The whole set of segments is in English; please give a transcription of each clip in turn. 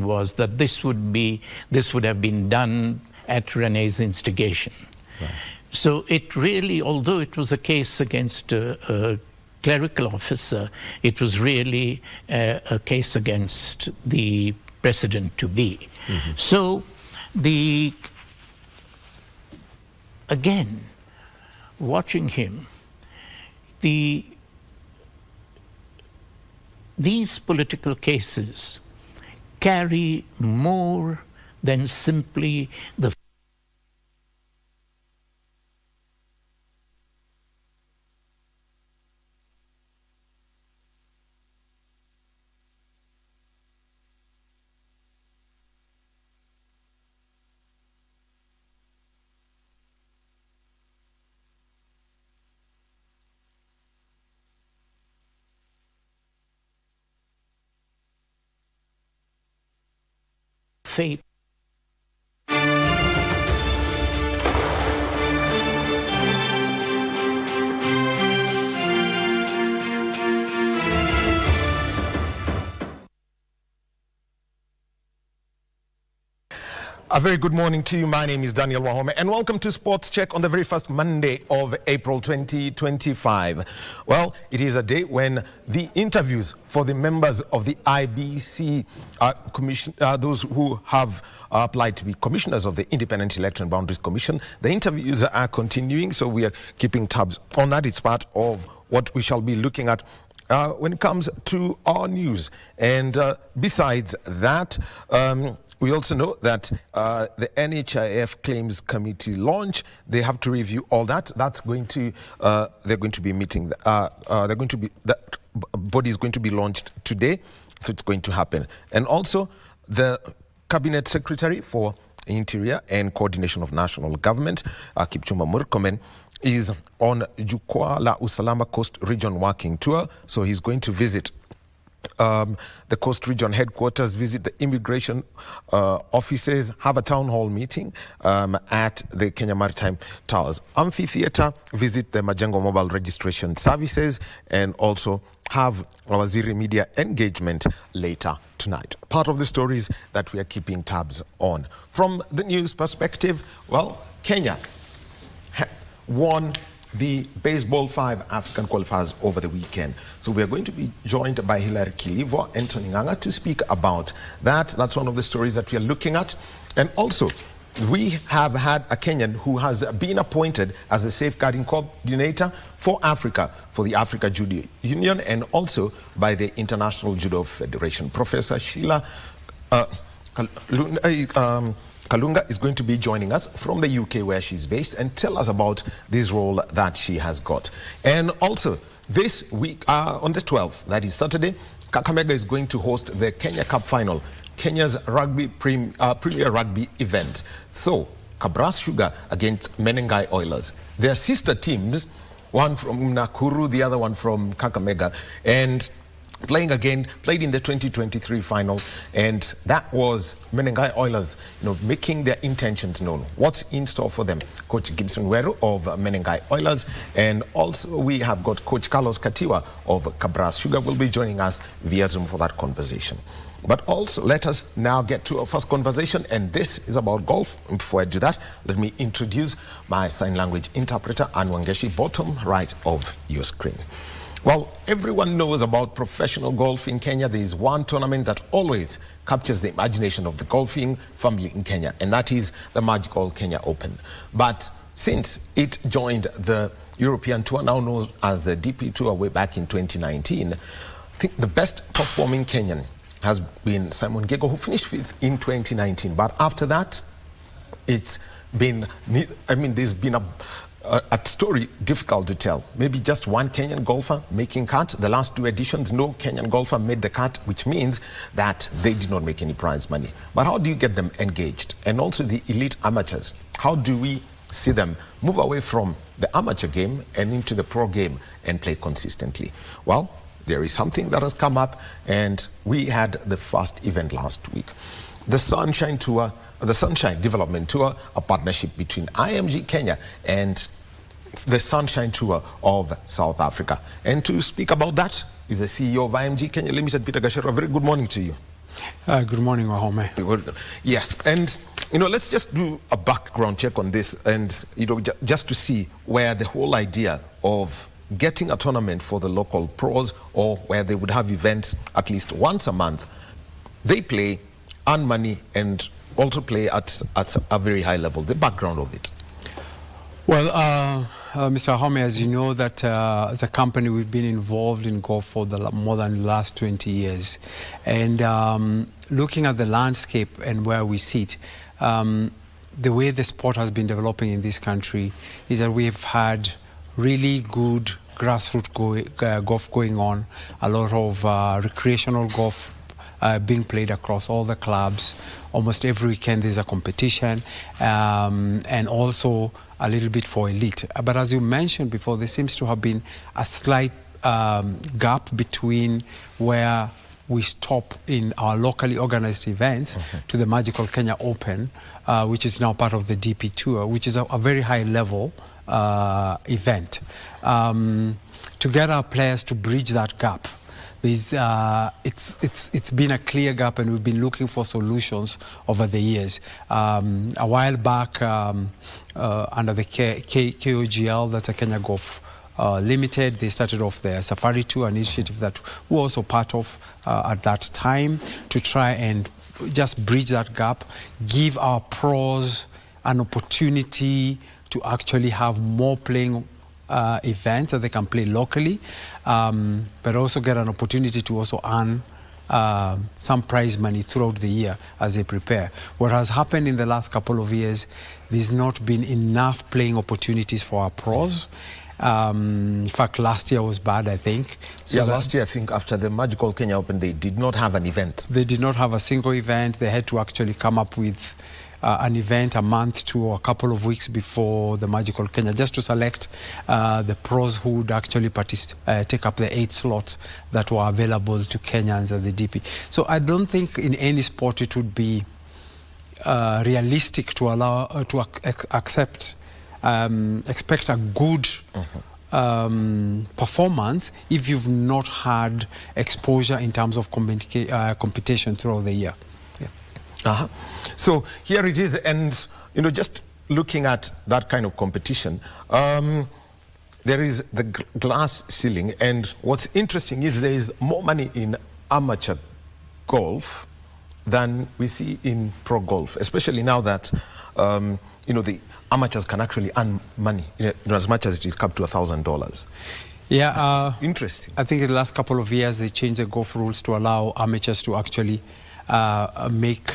was that this would have been done at Rene's instigation. Right. So it really, although it was a case against a clerical officer, it was really a case against the president-to-be. Mm-hmm. So again, watching him, these political cases carry more than simply the fate. A very good morning to you. My name is Daniel Wahome and welcome to Sports Check on the very first Monday of April 2025. Well, it is a day when the interviews for the members of the IBC Commission, those who have applied to be commissioners of the Independent Election and Boundaries Commission, the interviews are continuing, so we are keeping tabs on that. It's part of what we shall be looking at when it comes to our news. And besides that, we also know that the NHIF Claims Committee launch, they have to review all that. That's going to, they're going to be meeting, that body is going to be launched today, so it's going to happen. And also, the Cabinet Secretary for Interior and Coordination of National Government, Kipchumba Murkomen, is on Jukwaa la Usalama Coast Region Working Tour, so he's going to visit the Coast Region headquarters, visit the immigration offices, have a town hall meeting at the Kenya Maritime Towers Amphitheatre, visit the Majengo Mobile Registration Services, and also have our Waziri Media engagement later tonight. Part of the stories that we are keeping tabs on. From the news perspective, well, Kenya won the Baseball 5 African qualifiers over the weekend. So we are going to be joined by Hilary Kilivo and Tony Nganga to speak about that. That's one of the stories that we are looking at. And also, we have had a Kenyan who has been appointed as the safeguarding coordinator for Africa, for the Africa Judo Union, and also by the International Judo Federation. Professor Sheila Kalunga is going to be joining us from the UK where she's based and tell us about this role that she has got. And also this week on the 12th, that is Saturday, Kakamega is going to host the Kenya Cup final, Kenya's premier rugby event. So Kabras Sugar against Menengai Oilers. Their sister teams, one from Nakuru, the other one from Kakamega, and played in the 2023 final, and that was Menengai Oilers, making their intentions known. What's in store for them? Coach Gibson Weru of Menengai Oilers, and also we have got Coach Carlos Katiwa of Kabras Sugar will be joining us via Zoom for that conversation. But also, let us now get to our first conversation, and this is about golf. And before I do that, let me introduce my sign language interpreter, Anwangeshi, bottom right of your screen. Well, everyone knows about professional golf in Kenya. There is one tournament that always captures the imagination of the golfing family in Kenya, and that is the Magical Kenya Open. But since it joined the European Tour, now known as the DP Tour, way back in 2019, I think the best performing Kenyan has been Simon Gego, who finished fifth in 2019. But after that, it's been, there's been a story difficult to tell. Maybe just one Kenyan golfer making cut. The last two editions, no Kenyan golfer made the cut, which means that they did not make any prize money. But how do you get them engaged? And also the elite amateurs, how do we see them move away from the amateur game and into the pro game and play consistently? Well, there is something that has come up, and we had the first event last week. The Sunshine Tour, the Sunshine Development Tour, a partnership between IMG Kenya and the Sunshine Tour of South Africa. And to speak about that is the CEO of IMG Kenya Limited, Peter Gashero. Very good morning to you. Good morning, Wahome. Yes, and let's just do a background check on this, and just to see where the whole idea of getting a tournament for the local pros, or where they would have events at least once a month, they play, earn money, and also play at a very high level. The background of it. Well, Mr. Wahome, as you know, that as a company, we've been involved in golf for more than the last 20 years. And looking at the landscape and where we sit, the way the sport has been developing in this country is that we've had really good grassroots golf going on, a lot of recreational golf being played across all the clubs. Almost every weekend there's a competition, and also a little bit for elite. But as you mentioned before, there seems to have been a slight gap between where we stop in our locally organized events to the Magical Kenya Open, which is now part of the DP Tour, which is a very high level event. To get our players to bridge that gap, it's been a clear gap, and we've been looking for solutions over the years. A while back, under the KOGL, that's a Kenya Golf Limited, they started off their Safari Tour, an initiative that we're also part of at that time, to try and just bridge that gap, give our pros an opportunity to actually have more playing events that they can play locally, but also get an opportunity to also earn some prize money throughout the year as they prepare. What has happened in the last couple of years, there's not been enough playing opportunities for our pros. In fact, last year was bad, I think. So last year, I think, after the Magical Kenya Open, they did not have an event. They did not have a single event. They had to actually come up with an event a month to a couple of weeks before the Magical Kenya, just to select the pros who would actually take up the 8 slots that were available to Kenyans at the DP. So I don't think in any sport it would be realistic to allow to expect a good performance if you've not had exposure in terms of competition throughout the year. Yeah. So here it is, and just looking at that kind of competition, there is the glass ceiling, and what's interesting is there is more money in amateur golf than we see in pro golf, especially now that the amateurs can actually earn money as much as it is capped to $1,000. Yeah, interesting. I think in the last couple of years they changed the golf rules to allow amateurs to actually make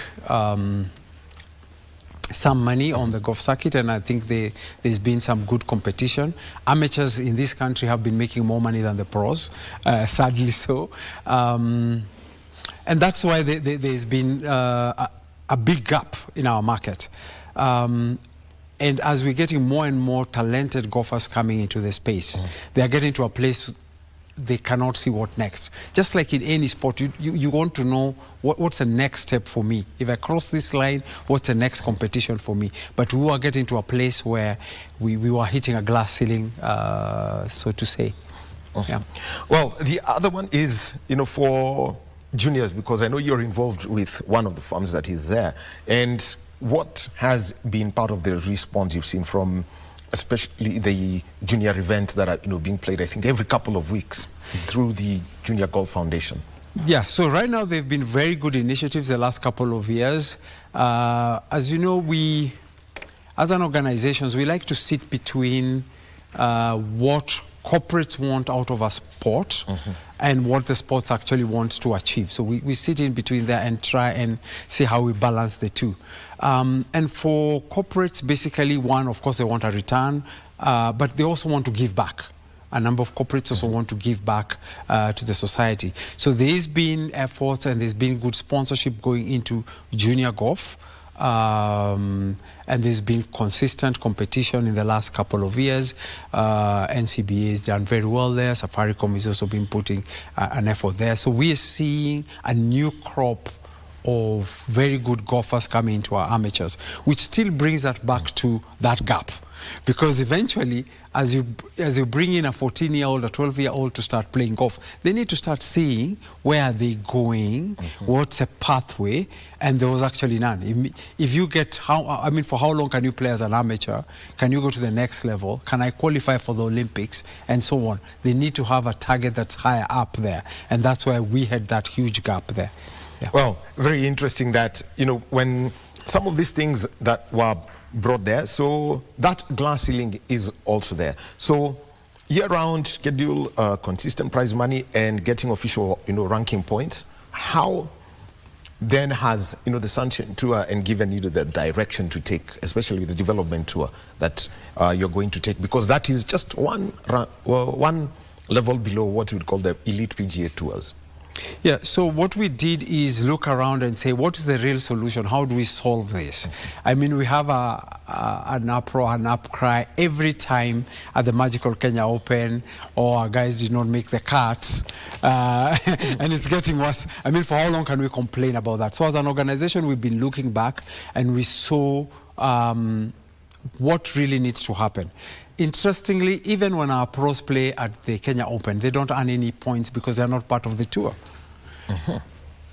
some money on the golf circuit, and I think there's been some good competition. Amateurs in this country have been making more money than the pros, sadly so. And that's why there's been a big gap in our market. And as we're getting more and more talented golfers coming into the space, they are getting to a place they cannot see what next. Just like in any sport, you want to know what's the next step for me. If I cross this line, what's the next competition for me? But we were getting to a place where we were hitting a glass ceiling, so to say. Yeah. Well, the other one is, for juniors, because I know you're involved with one of the firms that is there. And what has been part of the response you've seen from especially the junior events that are being played, I think, every couple of weeks through the Junior Golf Foundation? Yeah, so right now they've been very good initiatives the last couple of years. As you know, we, as an organization, we like to sit between what corporates want out of a sport and what the sports actually want to achieve. So we sit in between there and try and see how we balance the two. And for corporates, basically, one, of course, they want a return, but they also want to give back. A number of corporates also want to give back to the society. So there's been efforts and there's been good sponsorship going into junior golf. And there's been consistent competition in the last couple of years. NCBA has done very well there. Safaricom has also been putting an effort there. So we are seeing a new crop of very good golfers coming into our amateurs, which still brings us back to that gap. Because eventually, as you bring in a 14-year-old, a 12-year-old to start playing golf, they need to start seeing where are they going, what's a pathway, and there was actually none. If you get, for how long can you play as an amateur? Can you go to the next level? Can I qualify for the Olympics? And so on. They need to have a target that's higher up there, and that's why we had that huge gap there. Yeah. Well, very interesting that, when some of these things that were brought there, so that glass ceiling is also there. So year-round schedule, consistent prize money, and getting official, ranking points. How then has, the Sunshine Tour and given you the direction to take, especially the development tour that you're going to take? Because that is just one level below what we would call the elite PGA tours. Yeah, so what we did is look around and say, what is the real solution? How do we solve this? I mean, we have an uproar, an outcry every time at the Magical Kenya Open, or our guys did not make the cut, and it's getting worse. I mean, for how long can we complain about that? So as an organization, we've been looking back, and we saw what really needs to happen. Interestingly, even when our pros play at the Kenya Open, they don't earn any points because they're not part of the tour.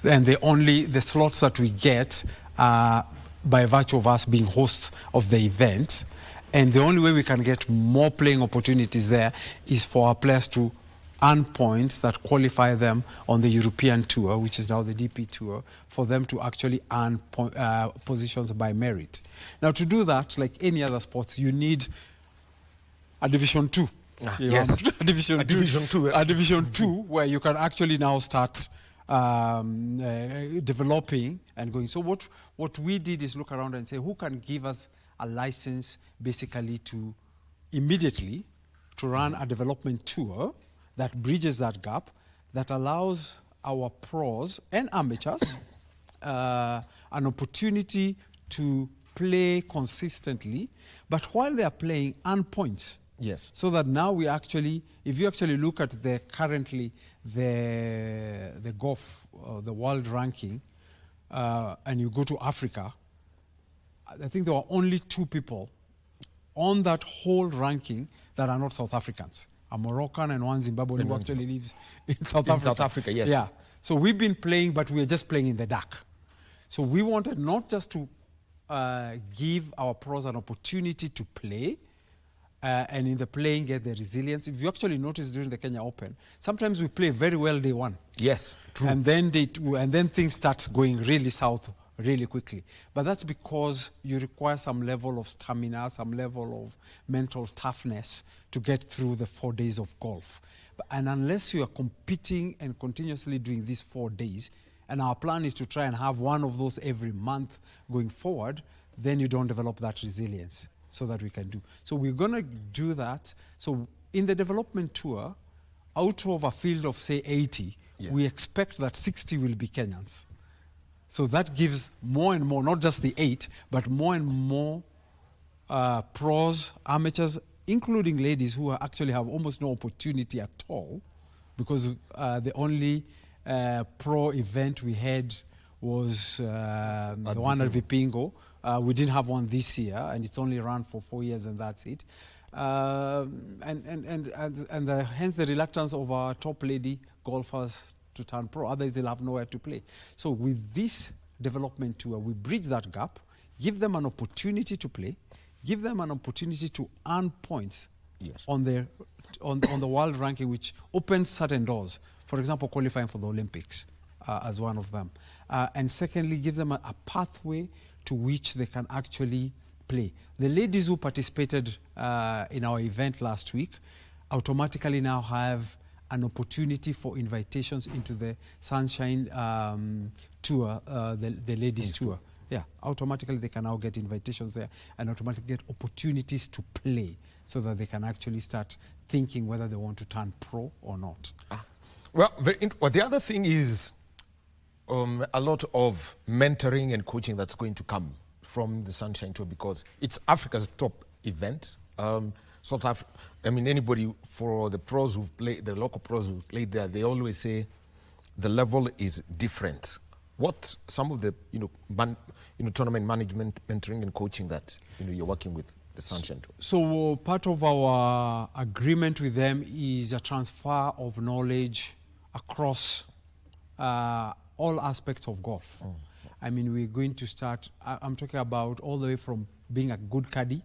And the slots that we get are by virtue of us being hosts of the event. And the only way we can get more playing opportunities there is for our players to earn points that qualify them on the European tour, which is now the DP tour, for them to actually earn positions by merit. Now, to do that, like any other sports, you need a Division 2. Yes. A Division 2, where you can actually now start developing and going. So what we did is look around and say, who can give us a license basically to immediately to run a development tour that bridges that gap, that allows our pros and amateurs an opportunity to play consistently, but while they are playing, earn points. Yes. So that now we actually, if you actually look at the golf, the world ranking, and you go to Africa, I think there are only 2 people on that whole ranking that are not South Africans. A Moroccan and one Zimbabwean who actually lives in South Africa. South Africa, yes. Yeah. So we've been playing, but we are just playing in the dark. So we wanted not just to give our pros an opportunity to play, and in the playing get the resilience. If you actually notice during the Kenya Open, sometimes we play very well day one. Yes, true. And then things start going really south really quickly. But that's because you require some level of stamina, some level of mental toughness to get through the 4 days of golf. And unless you are competing and continuously doing these 4 days, and our plan is to try and have one of those every month going forward, then you don't develop that resilience so that we can do. So we're going to do that. So in the development tour, out of a field of, say, 80, we expect that 60 will be Kenyans. So that gives more and more, not just the 8, but more and more pros, amateurs, including ladies who actually have almost no opportunity at all, because the only pro event we had was the one at Vipingo. We didn't have one this year, and it's only run for 4 years, and that's it. Hence the reluctance of our top lady golfers to turn pro. Otherwise, they'll have nowhere to play. So with this development tour, we bridge that gap, give them an opportunity to play, give them an opportunity to earn points on the world ranking, which opens certain doors. For example, qualifying for the Olympics as one of them. And secondly, gives them a pathway to which they can actually play. The ladies who participated in our event last week automatically now have an opportunity for invitations into the Sunshine tour, the ladies tour. Yeah, automatically they can now get invitations there and automatically get opportunities to play so that they can actually start thinking whether they want to turn pro or not. Well, the other thing is a lot of mentoring and coaching that's going to come from the Sunshine Tour, because it's Africa's top event. Anybody, for the pros who play, the local pros who played there, they always say the level is different what some of the tournament management, mentoring and coaching that you're working with the Sunshine Tour? So part of our agreement with them is a transfer of knowledge across all aspects of golf. I mean, we're going to start, I'm talking about all the way from being a good caddy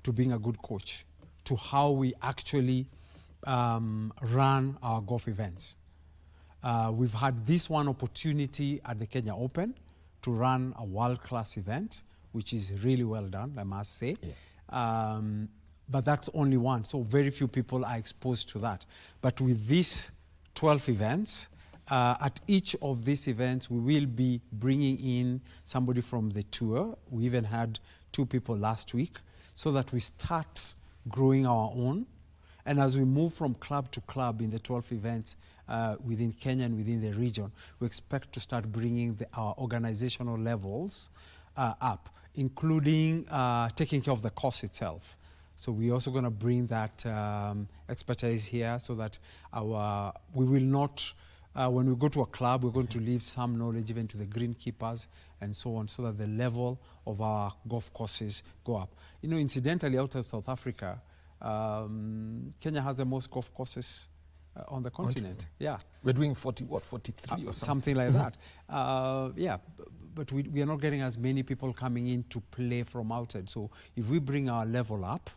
to being a good coach, to how we actually run our golf events. We've had this one opportunity at the Kenya Open to run a world-class event, which is really well done, I must say. Yeah. But that's only one, so very few people are exposed to that. But with these 12 events, at each of these events, we will be bringing in somebody from the tour. We even had 2 people last week, so that we start growing our own. And as we move from club to club in the 12 events within Kenya and within the region, we expect to start bringing our organizational levels up, including taking care of the course itself. So we're also going to bring that expertise here, so that we will not, when we go to a club, we're going to leave some knowledge even to the greenkeepers and so on, so that the level of our golf courses go up. Incidentally, out of South Africa, Kenya has the most golf courses on the continent. Yeah, we're doing 43 or something like that. Yeah, but we are not getting as many people coming in to play from outside. So if we bring our level up,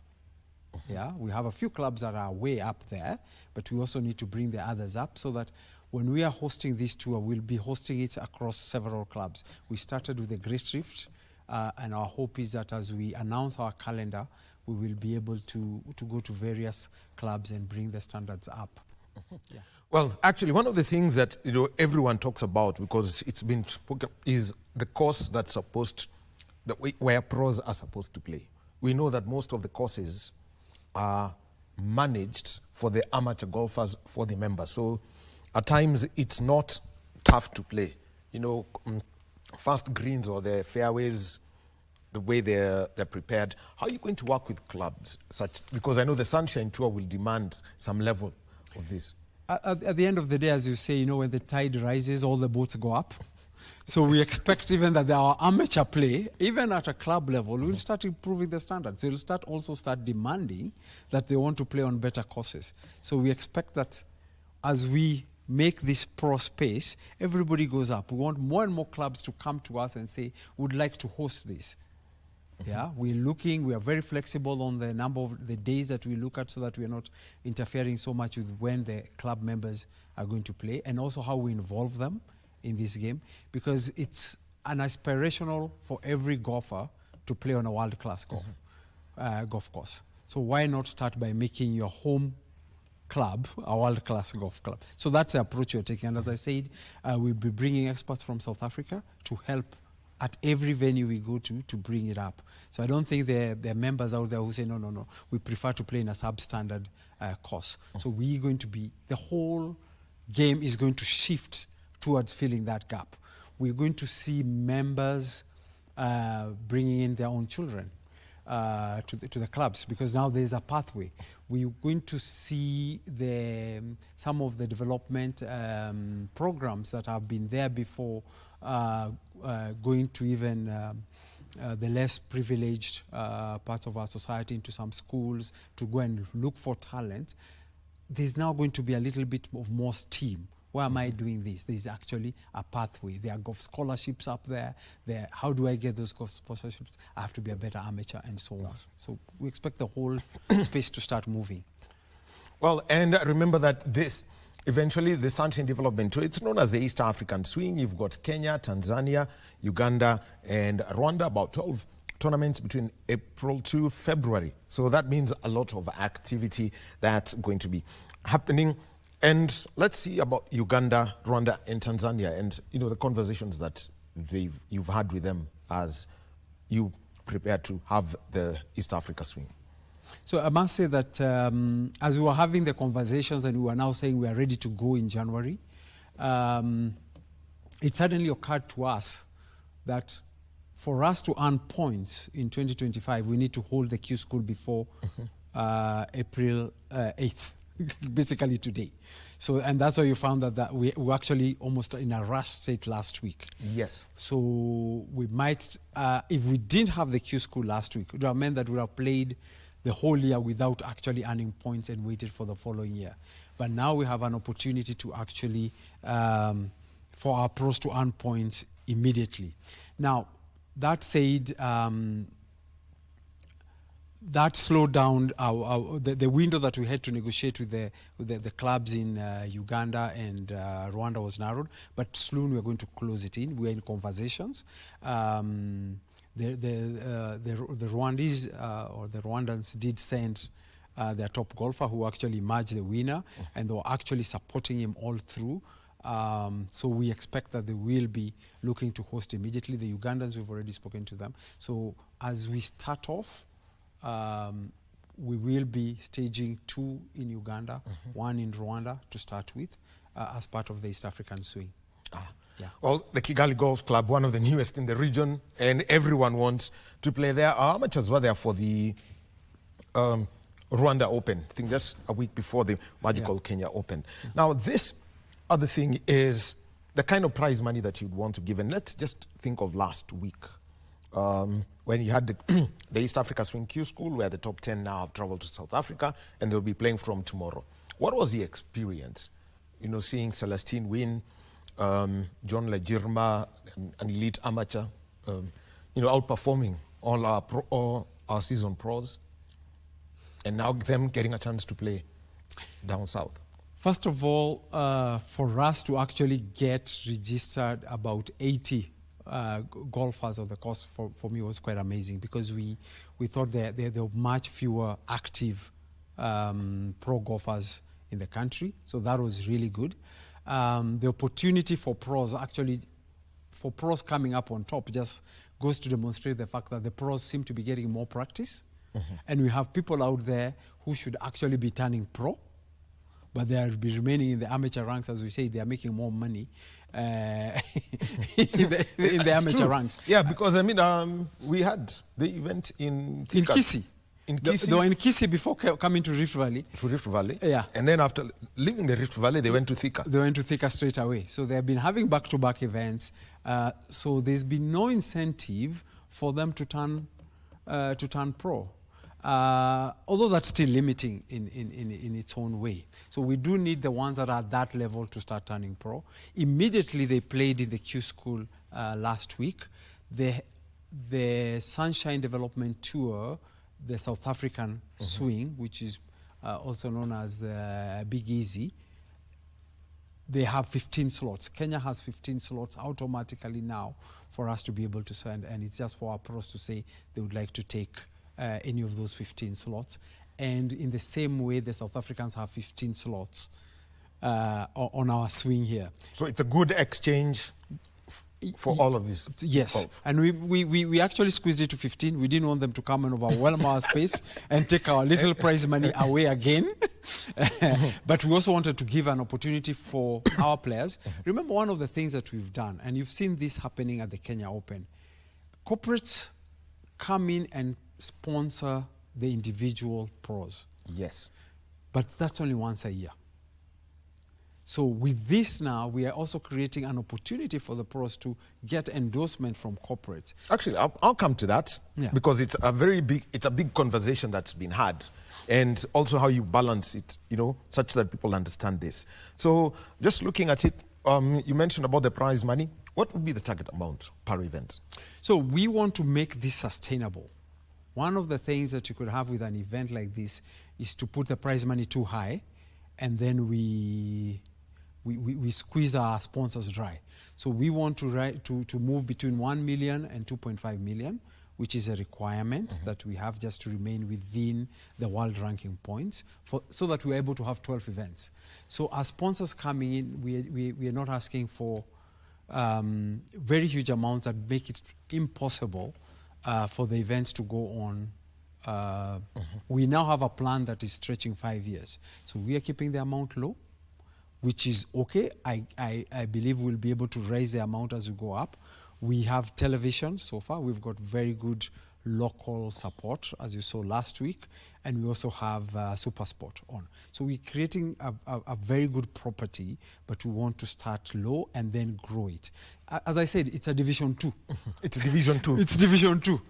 yeah, we have a few clubs that are way up there, but we also need to bring the others up, so that when we are hosting this tour, we'll be hosting it across several clubs. We started with the Great Rift, and our hope is that as we announce our calendar, we will be able to go to various clubs and bring the standards up. Yeah. Well, actually, one of the things that everyone talks about, because it's been spoken, is the course where pros are supposed to play. We know that most of the courses are managed for the amateur golfers, for the members. So at times it's not tough to play. Fast greens or the fairways, the way they're prepared. How are you going to work with clubs because I know the Sunshine Tour will demand some level of this? At the end of the day, as you say, when the tide rises, all the boats go up. So we expect even that our amateur play, even at a club level, will start improving the standards. They will start demanding that they want to play on better courses. So we expect that as we make this pro space, everybody goes up. We want more and more clubs to come to us and say, we'd like to host this. Yeah, we are very flexible on the number of the days that we look at, so that we are not interfering so much with when the club members are going to play, and also how we involve them in this game, because it's an aspirational for every golfer to play on a world-class golf course. So why not start by making your home club a world-class golf club? So that's the approach you're taking. And as I said, we'll be bringing experts from South Africa to help at every venue we go to bring it up. So I don't think there are members out there who say, no, we prefer to play in a substandard course. So the whole game is going to shift towards filling that gap. We're going to see members bringing in their own children to the clubs, because now there's a pathway. We're going to see some of the development programs that have been there before going to even the less privileged parts of our society, into some schools, to go and look for talent. There's now going to be a little bit of more steam. Why am I doing this? There's actually a pathway. There are golf scholarships up there. How do I get those golf scholarships? I have to be a better amateur, and so on. So we expect the whole space to start moving. Well, and remember that eventually the Sunshine Development Tour, it's known as the East African Swing. You've got Kenya, Tanzania, Uganda, and Rwanda, about 12 tournaments between April to February. So that means a lot of activity that's going to be happening. And let's see about Uganda, Rwanda, and Tanzania, and the conversations that you've had with them as you prepare to have the East Africa Swing. So I must say that as we were having the conversations and we were now saying we are ready to go in January, it suddenly occurred to us that for us to earn points in 2025, we need to hold the Q School before April 8th, basically today. So, and that's why you found that we were actually almost in a rush state last week. Yes. So we might, if we didn't have the Q school last week, it would have meant that we would have played the whole year without actually earning points and waited for the following year. But now we have an opportunity to actually, for our pros to earn points immediately. Now, that said, that slowed down the window that we had to negotiate with the clubs in Uganda and Rwanda was narrowed, but soon we are going to close it in. We are in conversations. The Rwandese or the Rwandans did send their top golfer who actually emerged the winner, and they were actually supporting him all through. So we expect that they will be looking to host immediately. The Ugandans, we've already spoken to them. So as we start off, we will be staging 2 in Uganda, 1 in Rwanda to start with, as part of the East African swing. Yeah. Well, the Kigali Golf Club, one of the newest in the region, and everyone wants to play there. Our amateurs were there for the Rwanda Open, I think just a week before the magical Kenya Open. Now, this other thing is the kind of prize money that you'd want to give. And let's just think of last week. When you had the East Africa Swing Q School, where the top 10 now have traveled to South Africa, and they'll be playing from tomorrow. What was the experience, seeing Celestine win, John Legirma, an elite amateur, outperforming all our season pros, and now them getting a chance to play down south? First of all, for us to actually get registered about 80 golfers of the course for me was quite amazing, because we thought there were much fewer active pro golfers in the country, so that was really good. The opportunity for pros coming up on top just goes to demonstrate the fact that the pros seem to be getting more practice, and we have people out there who should actually be turning pro, but they are remaining in the amateur ranks. As we say, they are making more money in the amateur ranks. Yeah, because we had the event in Kisii. In Kisii. They were in Kisii before coming to Rift Valley. To Rift Valley. Yeah. And then after leaving the Rift Valley, they went to Thika. They went to Thika straight away. So they have been having back-to-back events. So there's been no incentive for them to turn pro. Although that's still limiting in its own way. So we do need the ones that are at that level to start turning pro. Immediately they played in the Q School last week. The Sunshine Development Tour, the South African swing, which is also known as Big Easy, they have 15 slots. Kenya has 15 slots automatically now for us to be able to send, and it's just for our pros to say they would like to take any of those 15 slots. And in the same way, the South Africans have 15 slots on our swing here. So it's a good exchange for all of this. Yes. And we actually squeezed it to 15. We didn't want them to come and overwhelm our space and take our little prize money away again. But we also wanted to give an opportunity for our players. Remember, one of the things that we've done, and you've seen this happening at the Kenya Open, corporates come in and sponsor the individual pros. Yes. But that's only once a year. So with this now, we are also creating an opportunity for the pros to get endorsement from corporates. Actually, I'll come to that, because it's a big conversation that's been had, and also how you balance it, such that people understand this. So just looking at it, you mentioned about the prize money. What would be the target amount per event? So we want to make this sustainable. One of the things that you could have with an event like this is to put the prize money too high, and then we squeeze our sponsors dry. So we want to move between 1 million and 2.5 million, which is a requirement that we have just to remain within the world ranking points, so that we're able to have 12 events. So our sponsors coming in, we are not asking for very huge amounts that make it impossible for the events to go on. We now have a plan that is stretching 5 years. So we are keeping the amount low, which is okay. I believe we'll be able to raise the amount as we go up. We have television so far. We've got very good local support, as you saw last week, and we also have Super Sport on. So we're creating a very good property, but we want to start low and then grow it. As I said, it's a Division 2. It's Division 2. It's Division 2.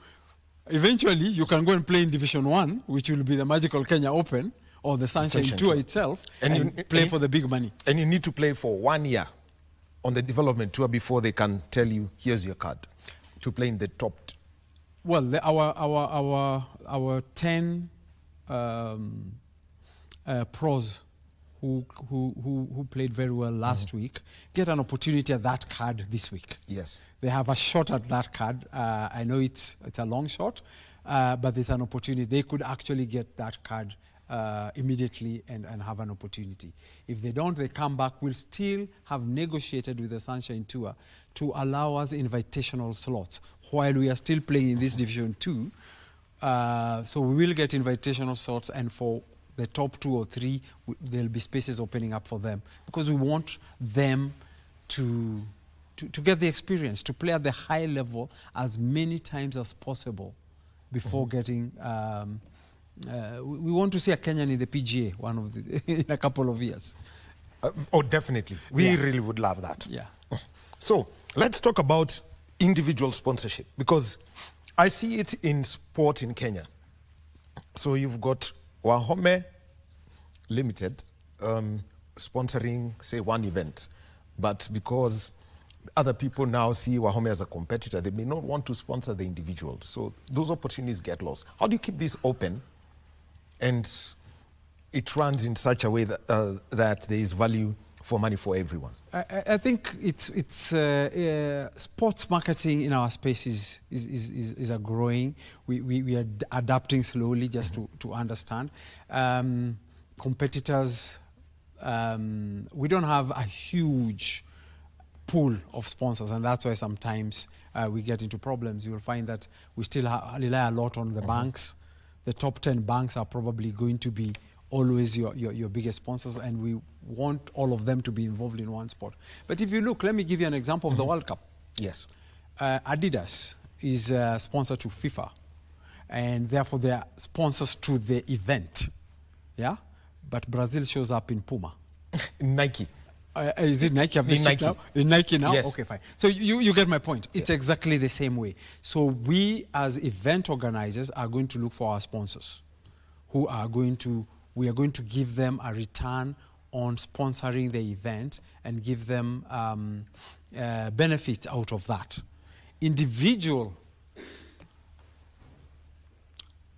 Eventually, you can go and play in Division 1, which will be the Magical Kenya Open or the Sunshine Tour itself, and play for the big money. And you need to play for 1 year on the development tour before they can tell you, here's your card to play in the top. Well, our 10 pros who played very well last week get an opportunity at that card this week. Yes. They have a shot at that card. I know it's a long shot, but there's an opportunity. They could actually get that card immediately and have an opportunity. If they don't, they come back. We'll still have negotiated with the Sunshine Tour to allow us invitational slots while we are still playing in this Division 2. So we will get invitational slots, and for the top 2 or 3, there'll be spaces opening up for them, because we want them to get the experience, to play at the high level as many times as possible before getting... we want to see a Kenyan in the PGA in a couple of years. Definitely. We really would love that. Yeah. So let's talk about individual sponsorship, because I see it in sport in Kenya. So you've got Wahome Limited sponsoring, say, one event, but because other people now see Wahome as a competitor, they may not want to sponsor the individual. So those opportunities get lost. How do you keep this open and it runs in such a way that, that there is value for money for everyone? I think it's sports marketing in our space is a growing. We are adapting slowly just to understand. Competitors, we don't have a huge pool of sponsors, and that's why sometimes we get into problems. You'll find that we still rely a lot on the banks. The top 10 banks are probably going to be always your biggest sponsors, and we want all of them to be involved in one sport. But if you look, let me give you an example of the World Cup. Yes. Adidas is a sponsor to FIFA, and therefore they are sponsors to the event. Yeah? But Brazil shows up in Puma. Nike. Is it Nike? In Nike. Now? In Nike now? Yes. Okay, fine. So you get my point. It's exactly the same way. So we as event organizers are going to look for our sponsors who are going to, we are going to give them a return on sponsoring the event and give them benefits out of that. Individual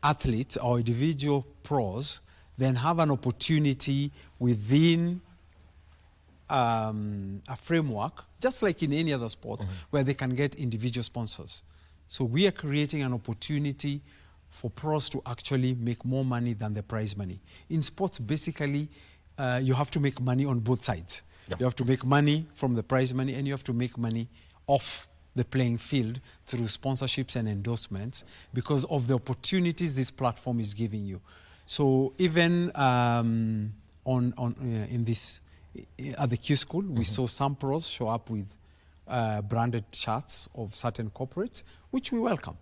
athletes or individual pros then have an opportunity within a framework, just like in any other sport, where they can get individual sponsors. So we are creating an opportunity for pros to actually make more money than the prize money. In sports, basically, you have to make money on both sides. Yep. You have to make money from the prize money, and you have to make money off the playing field through sponsorships and endorsements because of the opportunities this platform is giving you. So even in this, at the Q School, we saw some pros show up with branded shirts of certain corporates, which we welcome.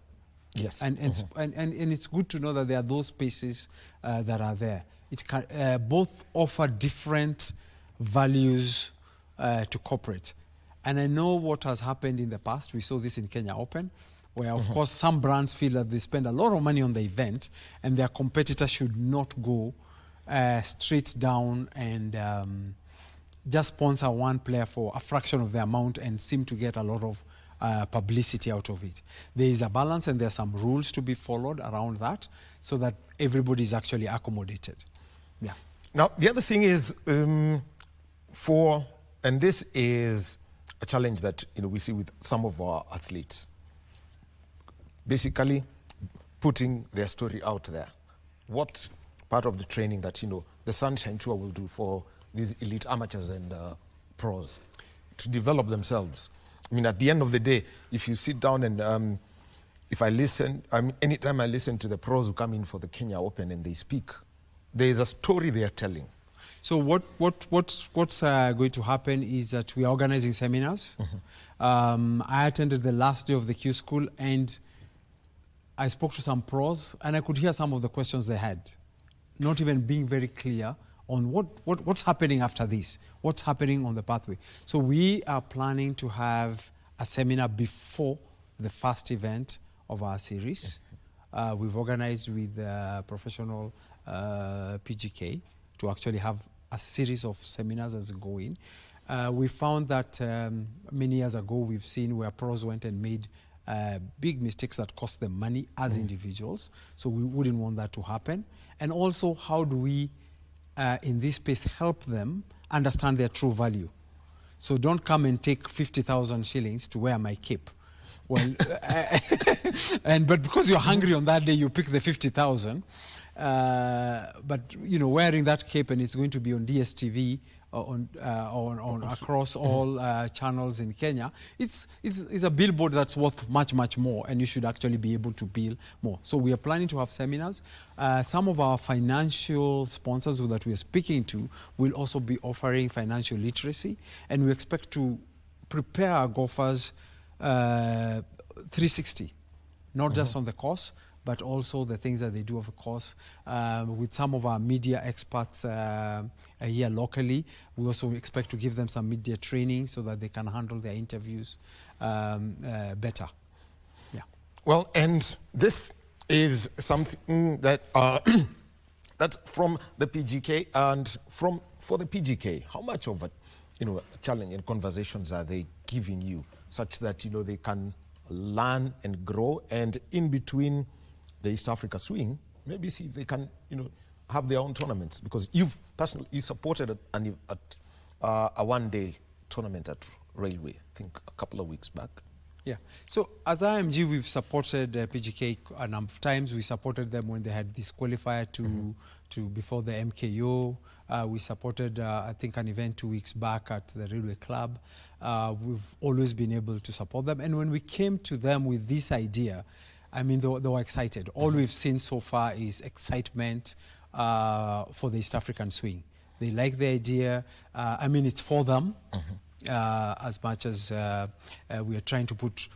Yes. And it's good to know that there are those spaces that are there. It can both offer different values to corporate. And I know what has happened in the past. We saw this in Kenya Open, where, of course, some brands feel that they spend a lot of money on the event and their competitor should not go straight down and just sponsor one player for a fraction of the amount and seem to get a lot of publicity out of it. There is a balance and there are some rules to be followed around that so that everybody is actually accommodated. Yeah. Now, the other thing is and this is a challenge that we see with some of our athletes, basically putting their story out there. What part of the training that the Sunshine Tour will do for these elite amateurs and pros to develop themselves? I mean, at the end of the day, if you sit down and if I listen, anytime I listen to the pros who come in for the Kenya Open and they speak, there is a story they are telling. So what's going to happen is that we are organizing seminars. I attended the last day of the Q School, and I spoke to some pros, and I could hear some of the questions they had, not even being very clear on what's happening after this, what's happening on the pathway. So we are planning to have a seminar before the first event of our series. We've organized with professional PGK to actually have a series of seminars as going. We found that many years ago we've seen where pros went and made big mistakes that cost them money as individuals. So we wouldn't want that to happen. And also, how do we, in this space, help them understand their true value? So don't come and take 50,000 shillings to wear my cape. Well, but because you're hungry on that day, you pick the 50,000. But wearing that cape, and it's going to be on DSTV on across all channels in Kenya. It's a billboard that's worth much more, and you should actually be able to bill more. So we are planning to have seminars. Some of our financial sponsors that we are speaking to will also be offering financial literacy, and we expect to prepare our golfers 360, not just on the course, but also the things that they do, of course. With some of our media experts here locally, we also expect to give them some media training so that they can handle their interviews better. Yeah. Well, and this is something that that's from the PGK, and for the PGK, how much of a challenge and conversations are they giving you, such that they can learn and grow, and in between the East Africa swing, maybe see if they can, have their own tournaments, because you've personally supported a one-day tournament at Railway, I think a couple of weeks back. Yeah. So as IMG, we've supported PGK a number of times. We supported them when they had this qualifier to before the MKO. We supported, I think, an event 2 weeks back at the Railway Club. We've always been able to support them. And when we came to them with this idea, I mean, they were excited. All we've seen so far is excitement for the East African swing. They like the idea. I mean, it's for them as much as we are trying to put,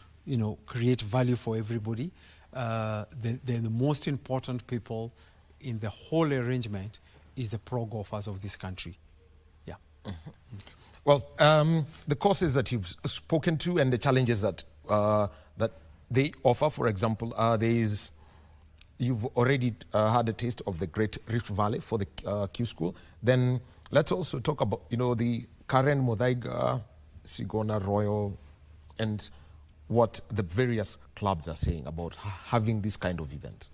create value for everybody. They're the most important people in the whole arrangement is the pro golfers of this country. Yeah. Well, the courses that you've spoken to and the challenges that that they offer, for example, you've already had a taste of the Great Rift Valley for the Q School. Then let's also talk about, the Karen, Modaiga, Sigona, Royal, and what the various clubs are saying about having this kind of event.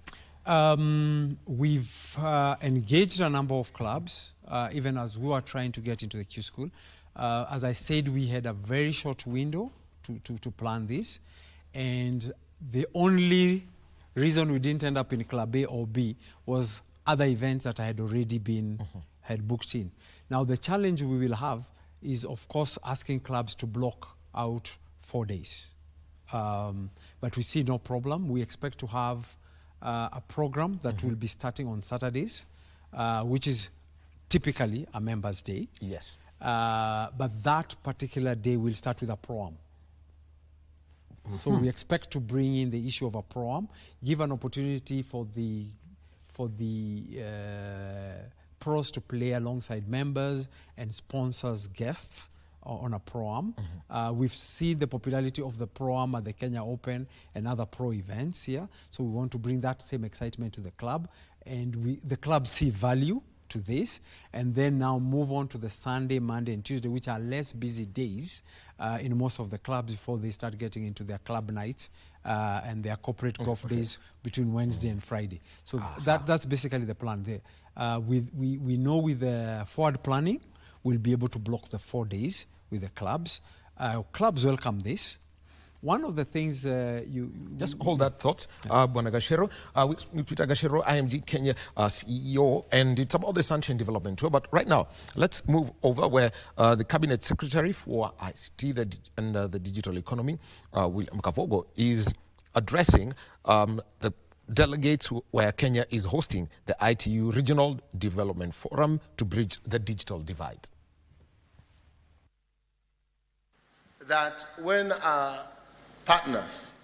We've engaged a number of clubs, even as we are trying to get into the Q School. As I said, we had a very short window to plan this. And the only reason we didn't end up in Club A or B was other events that I had already been had booked in. Now, the challenge we will have is, of course, asking clubs to block out 4 days. But we see no problem. We expect to have a program that will be starting on Saturdays, which is typically a members' day. Yes. But that particular day will start with a pro-am. So we expect to bring in the issue of a pro-am, give an opportunity for the pros to play alongside members and sponsors guests on a pro-am. We've seen the popularity of the pro-am at the Kenya Open and other pro events here. So we want to bring that same excitement to the club, and the club see value to this, and then now move on to the Sunday, Monday, and Tuesday, which are less busy days in most of the clubs before they start getting into their club nights and their corporate golf days between Wednesday and Friday. So that's basically the plan there. We know with the forward planning, we'll be able to block the 4 days with the clubs. Clubs welcome this. One of the things just hold that thought, Bwana Gashero. With Peter Gashero, IMG Kenya CEO, and it's about the Sunshine Development Tour. But right now, let's move over where the Cabinet Secretary for ICT and the Digital Economy, William Kavogo, is addressing the delegates where Kenya is hosting the ITU Regional Development Forum to bridge the digital divide. That when partners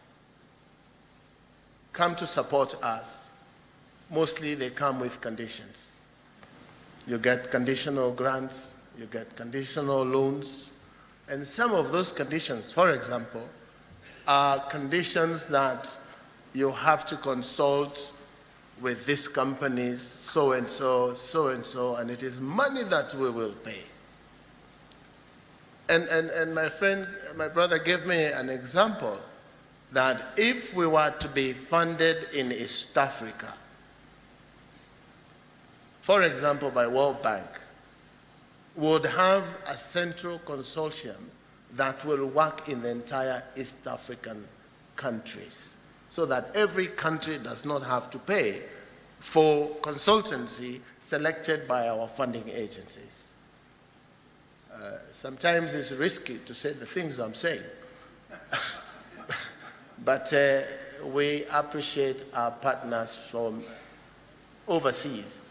come to support us, mostly they come with conditions. You get conditional grants, you get conditional loans, and some of those conditions, for example, are conditions that you have to consult with these companies, so and so, so and so, and it is money that we will pay. And my friend, my brother gave me an example that if we were to be funded in East Africa, for example, by World Bank, would have a central consortium that will work in the entire East African countries, so that every country does not have to pay for consultancy selected by our funding agencies. Sometimes it's risky to say the things I'm saying, but we appreciate our partners from overseas.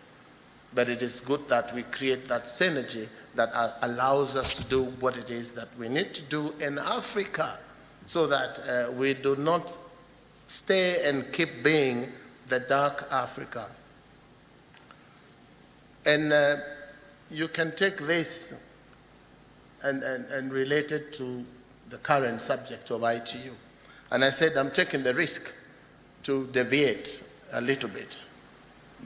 But it is good that we create that synergy that allows us to do what it is that we need to do in Africa, so that we do not stay and keep being the dark Africa. And you can take this and relate it to the current subject of ITU. And I said I'm taking the risk to deviate a little bit.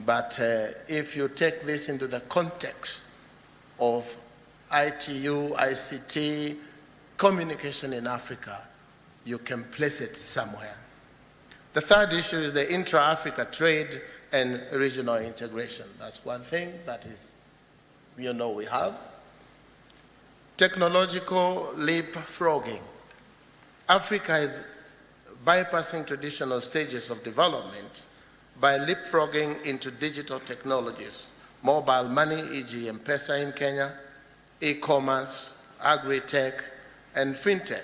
But if you take this into the context of ITU, ICT, communication in Africa, you can place it somewhere. The third issue is the intra-Africa trade and regional integration. That's one thing that is, we have. Technological leapfrogging. Africa is bypassing traditional stages of development by leapfrogging into digital technologies, mobile money, e.g. M-Pesa in Kenya, e-commerce, agri-tech, and fintech.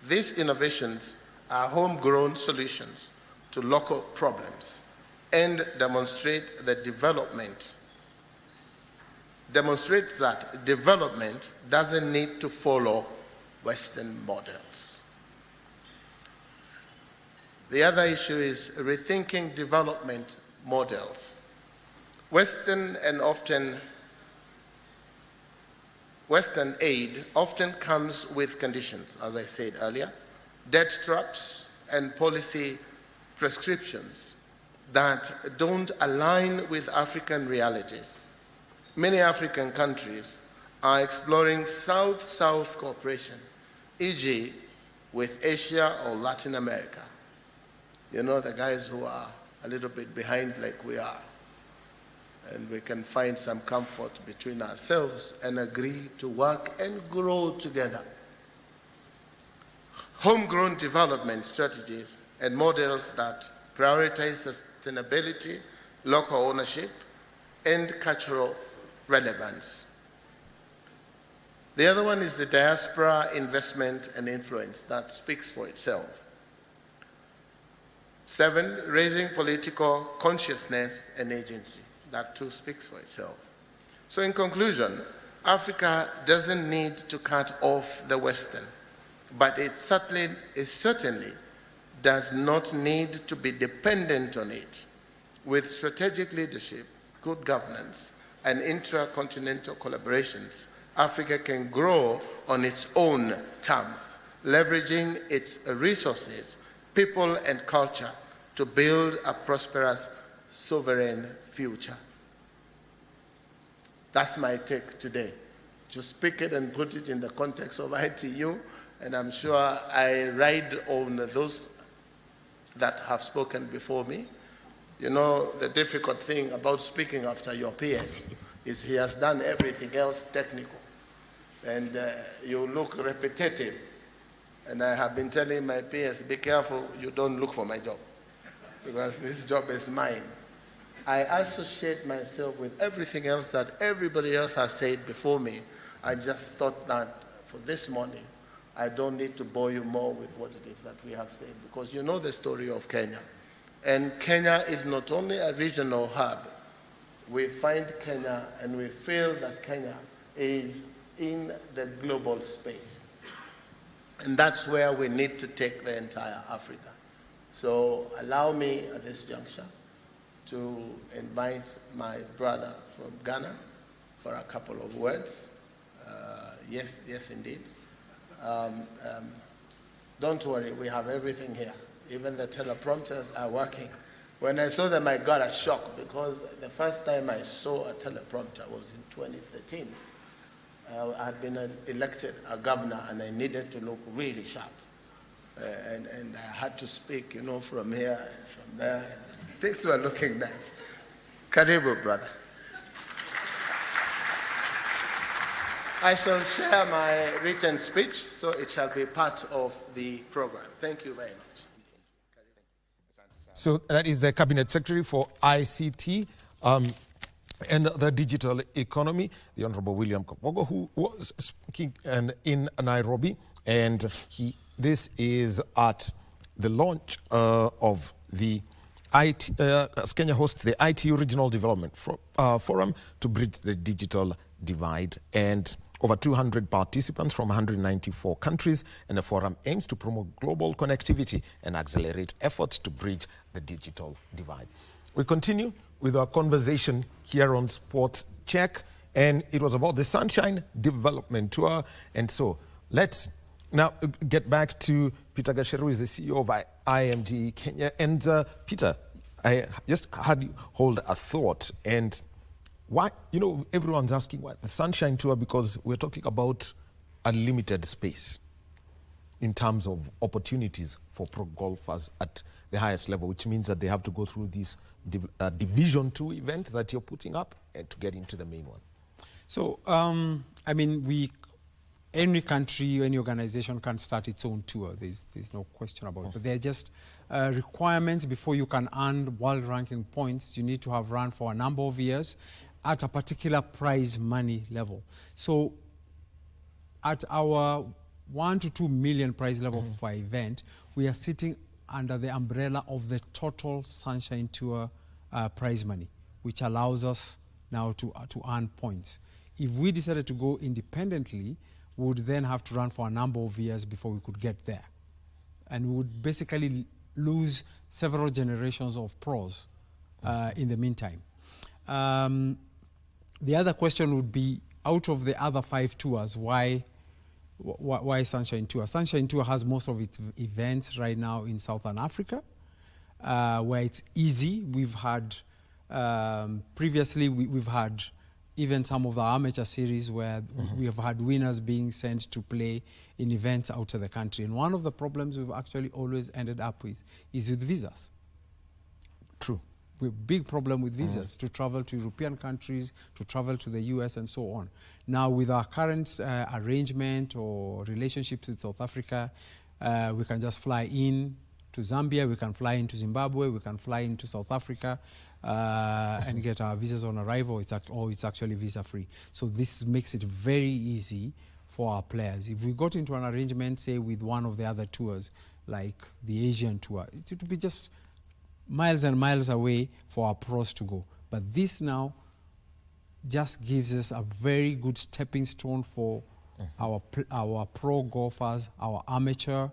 These innovations are homegrown solutions to local problems and demonstrate that development doesn't need to follow Western models. The other issue is rethinking development models. Western aid often comes with conditions, as I said earlier, debt traps and policy prescriptions that don't align with African realities. Many African countries are exploring South-South cooperation, e.g. with Asia or Latin America. You know, the guys who are a little bit behind like we are. And we can find some comfort between ourselves and agree to work and grow together. Homegrown development strategies and models that prioritize sustainability, local ownership, and cultural relevance. The other one is the diaspora investment and influence that speaks for itself. 7, raising political consciousness and agency. That too speaks for itself. So in conclusion, Africa doesn't need to cut off the Western, but it certainly does not need to be dependent on it. With strategic leadership, good governance, and intra-continental collaborations, Africa can grow on its own terms, leveraging its resources, people, and culture to build a prosperous, sovereign future. That's my take today. To speak it and put it in the context of ITU, and I'm sure I ride on those that have spoken before me. You know, the difficult thing about speaking after your peers is he has done everything else technical. And you look repetitive. And I have been telling my peers, be careful you don't look for my job, because this job is mine. I associate myself with everything else that everybody else has said before me. I just thought that for this morning, I don't need to bore you more with what it is that we have said, because you know the story of Kenya. And Kenya is not only a regional hub. We find Kenya and we feel that Kenya is in the global space. And that's where we need to take the entire Africa. So allow me at this juncture to invite my brother from Ghana for a couple of words. Yes, indeed. Don't worry, we have everything here. Even the teleprompters are working. When I saw them, I got a shock because the first time I saw a teleprompter was in 2013. I had been elected a governor and I needed to look really sharp. And I had to speak, from here and from there. And things were looking nice. Karibu, brother. I shall share my written speech, so it shall be part of the program. Thank you very much. So that is the Cabinet Secretary for ICT and the Digital Economy, the Honorable William Kabogo, who was speaking in Nairobi. And this is at the launch of the IT, as Kenya hosts the ITU Regional Development Forum to bridge the digital divide. And over 200 participants from 194 countries, and the forum aims to promote global connectivity and accelerate efforts to bridge the digital divide. We continue with our conversation here on Sports Check, and it was about the Sunshine Development Tour. And so let's now get back to Peter Gasheru, who is the CEO of IMG Kenya. And Peter, I just had you hold a thought. And why, everyone's asking why the Sunshine Tour, because we're talking about unlimited space in terms of opportunities for pro golfers at the highest level, which means that they have to go through this Division 2 event that you're putting up and to get into the main one. So, any country, any organization can start its own tour. There's no question about it. But there are just requirements before you can earn world ranking points. You need to have run for a number of years at a particular prize money level. So at our 1 to 2 million prize level for an event, we are sitting under the umbrella of the total Sunshine Tour prize money, which allows us now to earn points. If we decided to go independently, we would then have to run for a number of years before we could get there. And we would basically lose several generations of pros in the meantime. The other question would be, out of the other 5 tours, why Sunshine Tour? Sunshine Tour has most of its events right now in Southern Africa, where it's easy. We've had, previously we've had even some of the amateur series where we have had winners being sent to play in events out of the country. And one of the problems we've actually always ended up with is with visas. True. We have a big problem with visas to travel to European countries, to travel to the US and so on. Now with our current arrangement or relationships with South Africa, we can just fly in to Zambia, we can fly into Zimbabwe, we can fly into South Africa and get our visas on arrival, it's actually visa free. So this makes it very easy for our players. If we got into an arrangement, say with one of the other tours, like the Asian tour, it would be just miles and miles away for our pros to go. But this now just gives us a very good stepping stone for our pro golfers, our amateur.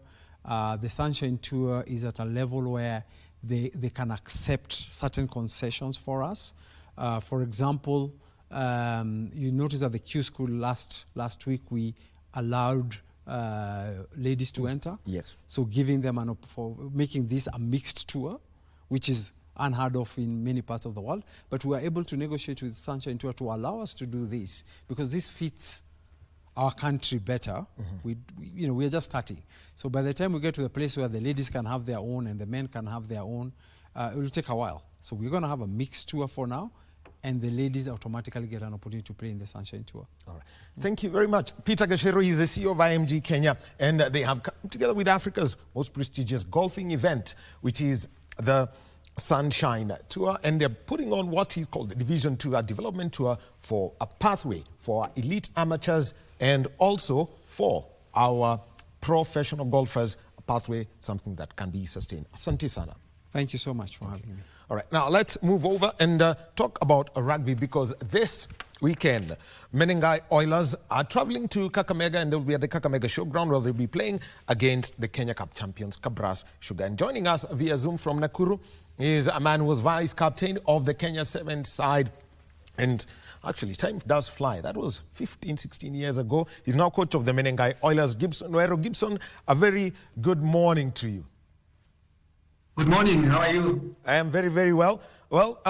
The Sunshine Tour is at a level where they can accept certain concessions for us. For example, you notice at the Q School last week we allowed ladies to enter. Yes. So giving them for making this a mixed tour, which is unheard of in many parts of the world. But we were able to negotiate with Sunshine Tour to allow us to do this because this fits our country better. We are just starting. So by the time we get to the place where the ladies can have their own and the men can have their own, it will take a while. So we're going to have a mixed tour for now, and the ladies automatically get an opportunity to play in the Sunshine Tour. All right. Thank you very much. Peter Gasheru is the CEO of IMG Kenya, and they have come together with Africa's most prestigious golfing event, which is the Sunshine Tour, and they're putting on what is called the Division 2 Development Tour for a pathway for elite amateurs and also for our professional golfers, a pathway, something that can be sustained. Asante sana. Thank you so much for having me. All right, now let's move over and talk about rugby, because this weekend, Menengai Oilers are traveling to Kakamega, and they'll be at the Kakamega Showground where they'll be playing against the Kenya Cup champions, Kabras Sugar. And joining us via Zoom from Nakuru is a man who was vice captain of the Kenya Sevens side. And actually, time does fly. That was 15, 16 years ago. He's now coach of the Menengai Oilers, Gibson Noero. Gibson, a very good morning to you. Good morning. How are you? I am very, very well. Well,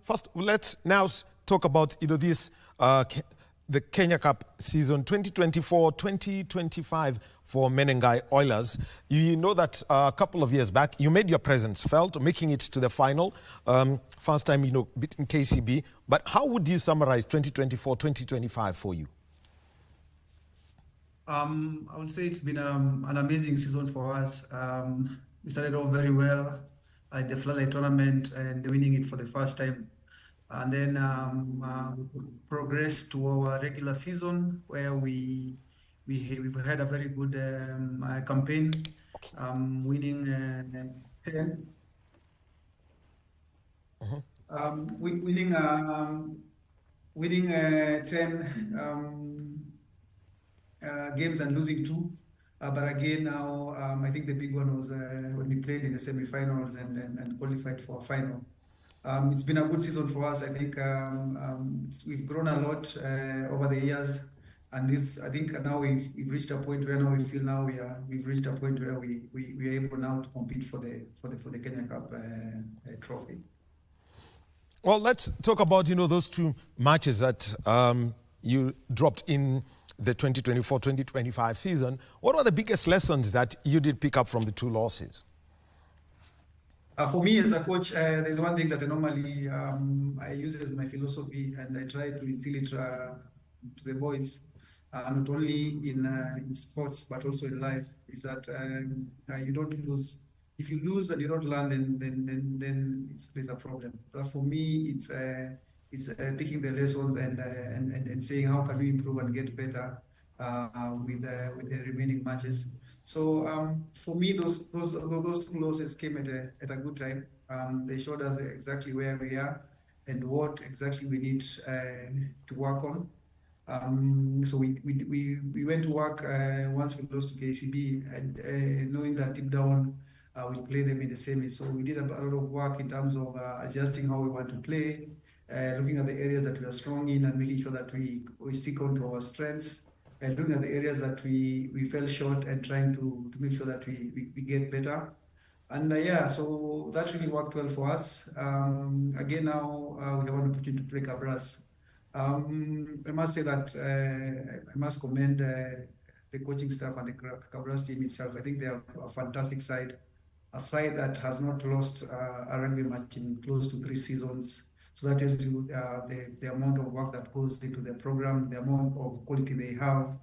first, let's now talk about this the Kenya Cup season 2024-2025 for Menengai Oilers. You know that a couple of years back, you made your presence felt, making it to the final. First time, beating KCB. But how would you summarize 2024-2025 for you? I would say it's been an amazing season for us. We started off very well at the Floodlight tournament and winning it for the first time. And then progressed to our regular season where we've had a very good campaign, winning 10. Winning 10 games and losing 2. But again, now I think the big one was when we played in the semi-finals and qualified for a final. It's been a good season for us. I think we've grown a lot over the years, and I think now we've reached a point where now we feel now we've reached a point where we are able now to compete for the Kenya Cup trophy. Well, let's talk about those 2 matches that you dropped in the 2024-2025 season. What are the biggest lessons that you did pick up from the 2 losses? For me as a coach, there's one thing that I normally I use as my philosophy, and I try to instill it to the boys, not only in sports but also in life, is that you don't lose. If you lose and you don't learn, then there's a problem. For me, it's picking the lessons and saying how can we improve and get better with the remaining matches. So for me, those 2 losses came at a good time. They showed us exactly where we are and what exactly we need to work on. So we went to work once we lost to KCB, and knowing that deep down we'll play them in the semi. So we did a lot of work in terms of adjusting how we want to play, looking at the areas that we are strong in and making sure that we stick on to our strengths, and looking at the areas that we fell short and trying to make sure that we get better. And so that really worked well for us. Again, now we have an opportunity to play Kabras. I must say that I must commend the coaching staff and the Kabras team itself. I think they are a fantastic side, a side that has not lost a rugby match in close to 3 seasons. So that tells you the amount of work that goes into the program, the amount of quality they have.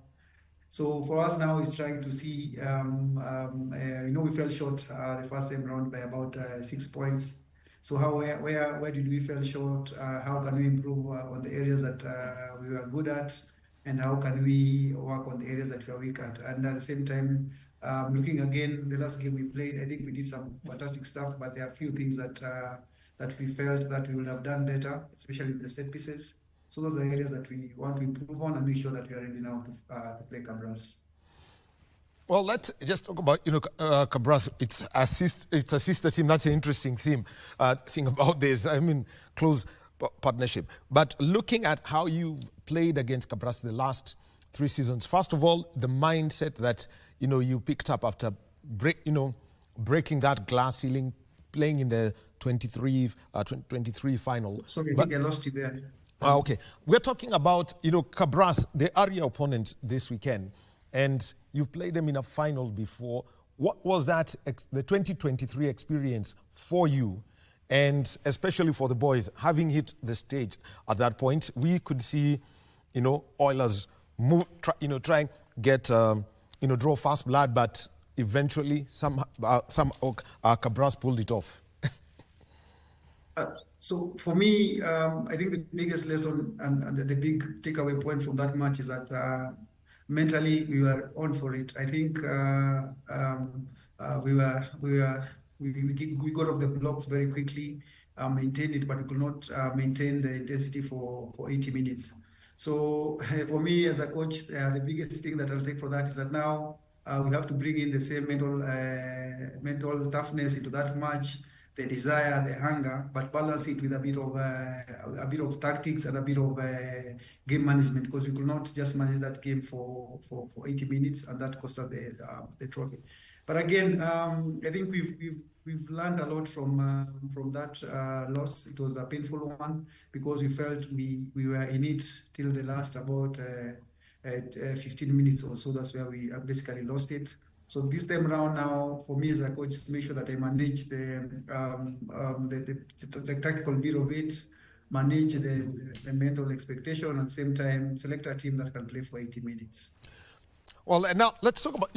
So for us now is trying to see, we fell short the first time round by about 6 points. So where did we fall short? How can we improve on the areas that we were good at? And how can we work on the areas that we are weak at? And at the same time, looking again, the last game we played, I think we did some fantastic stuff, but there are a few things that we felt that we would have done better, especially in the set pieces. So those are the areas that we want to improve on and make sure that we are ready now to play Kabras. Well, let's just talk about Kabras. It's a sister team. That's an interesting thing about this. I mean, close partnership. But looking at how you played against Kabras the last 3 seasons, first of all, the mindset that you picked up after breaking that glass ceiling, playing in the 23 final. Sorry, I think I lost you there. Okay. We're talking about, Kabras, the area opponents this weekend, and you've played them in a final before. What was that, the 2023 experience for you, and especially for the boys, having hit the stage at that point? We could see, Oilers move, try and get, draw fast blood, but eventually some Kabras pulled it off. So for me, I think the biggest lesson and the big takeaway point from that match is that mentally we were on for it. I think we got off the blocks very quickly. maintain it, but we could not maintain the intensity for 80 minutes. So for me as a coach, the biggest thing that I'll take for that is that now we have to bring in the same mental toughness into that match, the desire, the hunger, but balance it with a bit of tactics and a bit of game management, because we could not just manage that game for 80 minutes, and that cost us the trophy. But again, I think we've learned a lot from that loss. It was a painful one because we felt we were in it till the last about 15 minutes or so. That's where we basically lost it. So this time around now, for me as a coach, to make sure that I manage the tactical bit of it, manage the mental expectation, and at the same time select a team that can play for 80 minutes. Well, and now let's talk about,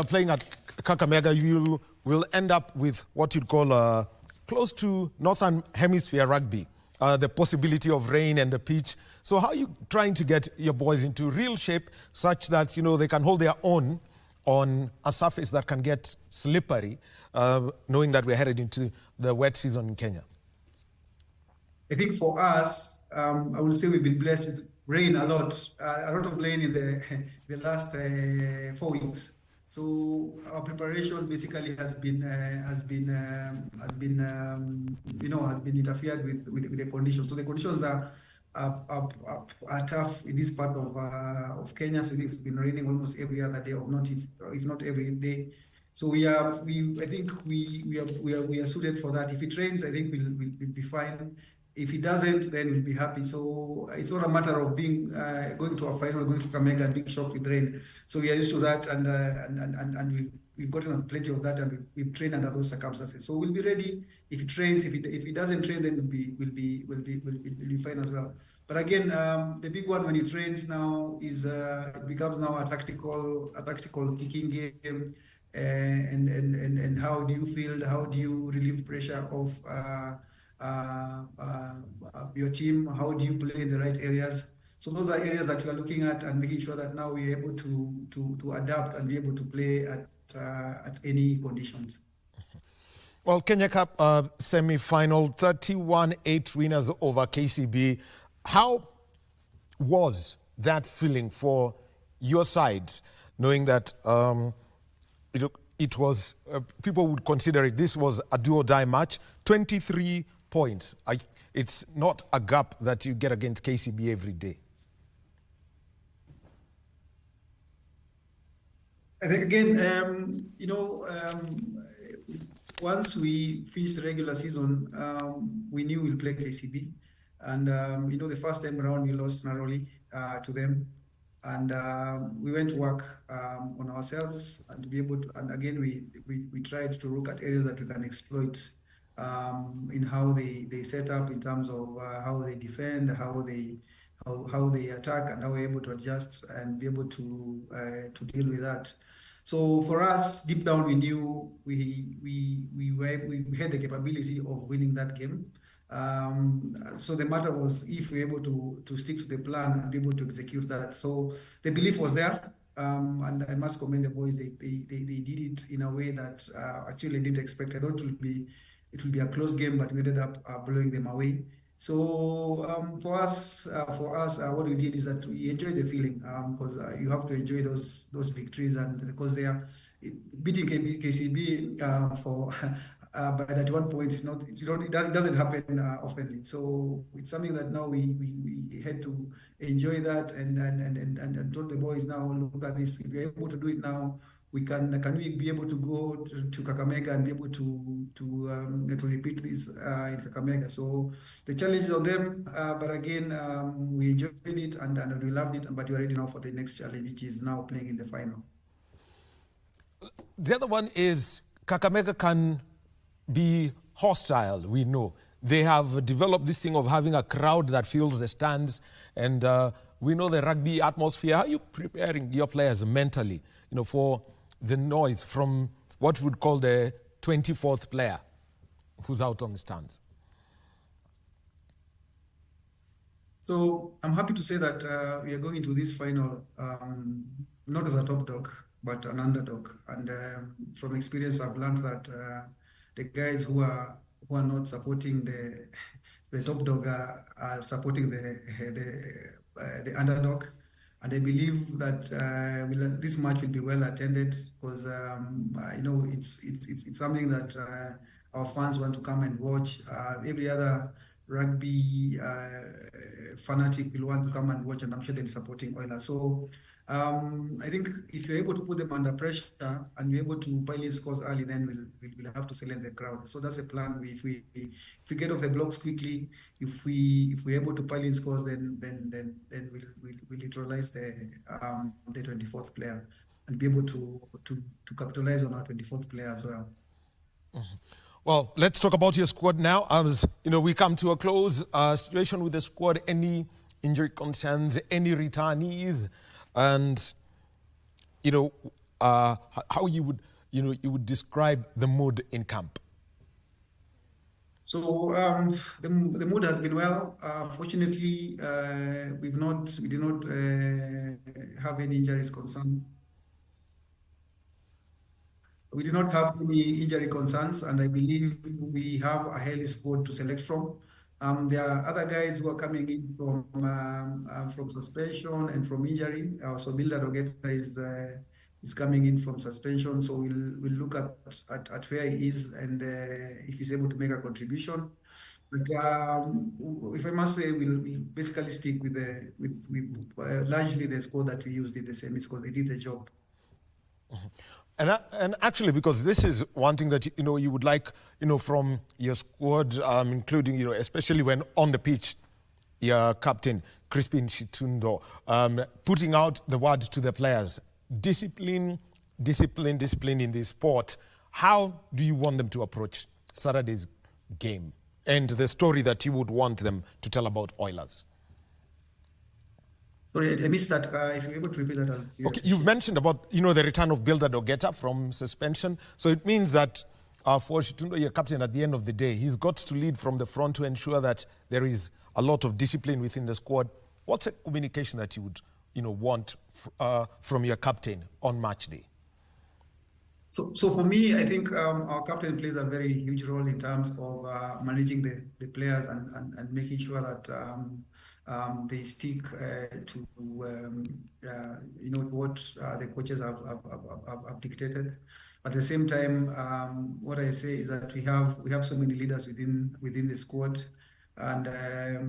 playing at Kakamega. You will end up with what you'd call close to Northern Hemisphere rugby, the possibility of rain and the pitch. So how are you trying to get your boys into real shape such that, they can hold their own on a surface that can get slippery, knowing that we're headed into the wet season in Kenya? I think for us, I would say we've been blessed with rain a lot of rain in the last 4 weeks. So our preparation basically has been interfered with the conditions. So the conditions are tough in this part of Kenya. So it's been raining almost every other day, if not every day. So I think we are suited for that. If it rains, I think we'll be fine. If it doesn't, then we'll be happy. So it's not a matter of being going to a final, going to Kakamega and being shocked with rain. So we are used to that, and we've gotten plenty of that, and we've trained under those circumstances. So we'll be ready. If it rains, if it doesn't rain, then we'll be fine as well. But again, the big one when it rains now is it becomes now a tactical kicking game, and how do you feel? How do you relieve pressure of your team? How do you play in the right areas? So those are areas that we are looking at and making sure that now we're able to adapt and be able to play at any conditions. Well, Kenya Cup semi-final, 31-8 winners over KCB. How was that feeling for your side, knowing that it was, people would consider this was a do-or-die match, 23 points. It's not a gap that you get against KCB every day. I think again, once we finished the regular season, we knew we'll play KCB, and the first time around we lost narrowly to them, and we went to work on ourselves and to be able to. And again, we tried to look at areas that we can exploit in how they set up in terms of how they defend, how they attack, and how we're able to adjust and be able to deal with that. So for us, deep down, we knew we had the capability of winning that game. So the matter was if we're able to stick to the plan and be able to execute that. So the belief was there, and I must commend the boys. They did it in a way that actually I didn't expect. I thought it will be a close game, but we ended up blowing them away. So for us, what we did is that we enjoyed the feeling, because you have to enjoy those victories, and because they are beating KCB by that 1 point is not, it doesn't happen often. So it's something that now we had to enjoy that and told the boys, now look at this. If we're able to do it now, can we be able to go to Kakamega and be able to repeat this in Kakamega? So the challenge is on them, but again, we enjoyed it and we loved it, but we are ready now for the next challenge, which is now playing in the final. The other one is Kakamega can be hostile, we know. They have developed this thing of having a crowd that fills the stands, and we know the rugby atmosphere. How are you preparing your players mentally, for the noise from what we would call the 24th player who's out on the stands? So I'm happy to say that we are going into this final not as a top dog, but an underdog. And from experience, I've learned that the guys who are who are not supporting the top dog are supporting the underdog. And I believe that this match will be well attended because it's something that our fans want to come and watch. Every other rugby fanatic will want to come and watch, and I'm sure they'll be supporting Oilers. So I think if you're able to put them under pressure and you're able to pile in scores early, then we'll have to silence the crowd. So that's the plan. If we get off the blocks quickly, if we're able to pile in scores, then we'll neutralize the 24th player and be able to capitalize on our 24th player as well. Mm-hmm. Well, let's talk about your squad now. As we come to a close. Situation with the squad, any injury concerns, any returnees, and how you would describe the mood in camp. So the mood has been well. Fortunately, we did not have any injuries concern. We do not have any injury concerns, and I believe we have a healthy squad to select from. There are other guys who are coming in from suspension and from injury. So Milda Rogeta is coming in from suspension. So we'll look at where he is and if he's able to make a contribution. But if I must say, we'll basically stick with largely the squad that we used in the semis because they did the job. Mm-hmm. And actually, because this is one thing that you would like from your squad, including especially when on the pitch, your captain Crispin Shitundo putting out the words to the players: discipline in this sport. How do you want them to approach Saturday's game and the story that you would want them to tell about Oilers? Sorry, I missed that. If you're able to repeat that. Okay, you've mentioned about the return of Milda Rogeta from suspension. So it means that for Shitundo, your captain, at the end of the day, he's got to lead from the front to ensure that there is a lot of discipline within the squad. What's a communication that you would want from your captain on match day? So for me, I think our captain plays a very huge role in terms of managing the players and making sure that they stick to what the coaches have dictated. At the same time, what I say is that we have so many leaders within the squad, and there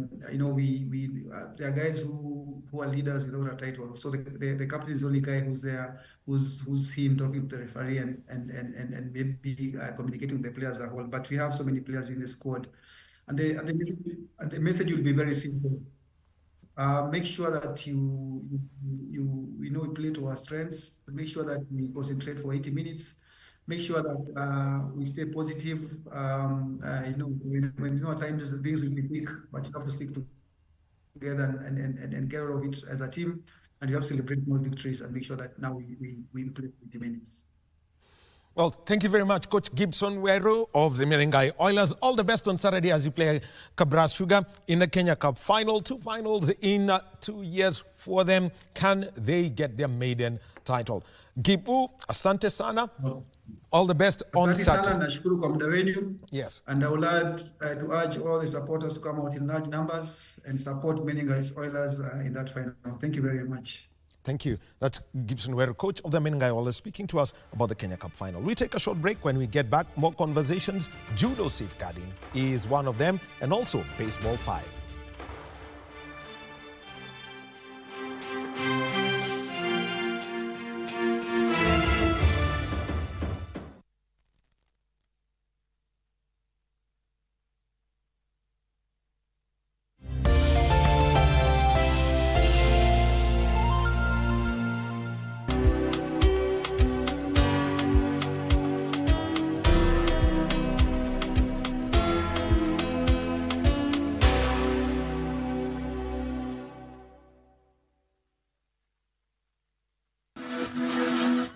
are guys who are leaders without a title. So the captain is the only guy who's there, who's him talking to the referee and maybe communicating with the players as a whole. But we have so many players in the squad, and the message will be very simple. Make sure that you play to our strengths. Make sure that we concentrate for 80 minutes. Make sure that we stay positive. When at times things will be thick, but you have to stick together and get out of it as a team. And you have to celebrate more victories and make sure that now we play 80 minutes. Well, thank you very much, Coach Gibson Weru of the Menengai Oilers. All the best on Saturday as you play Kabras Sugar in the Kenya Cup final. 2 finals in 2 years for them. Can they get their maiden title? Gibu, asante sana. All the best on Saturday. Asante sana, nashukuru kwa muda wenu. Yes. And I would like to urge all the supporters to come out in large numbers and support Menengai Oilers in that final. Thank you very much. Thank you. That's Gibson Weru, coach of the Menengai Oilers, speaking to us about the Kenya Cup final. We take a short break. When we get back, more conversations. Judo safeguarding is one of them, and also Baseball 5.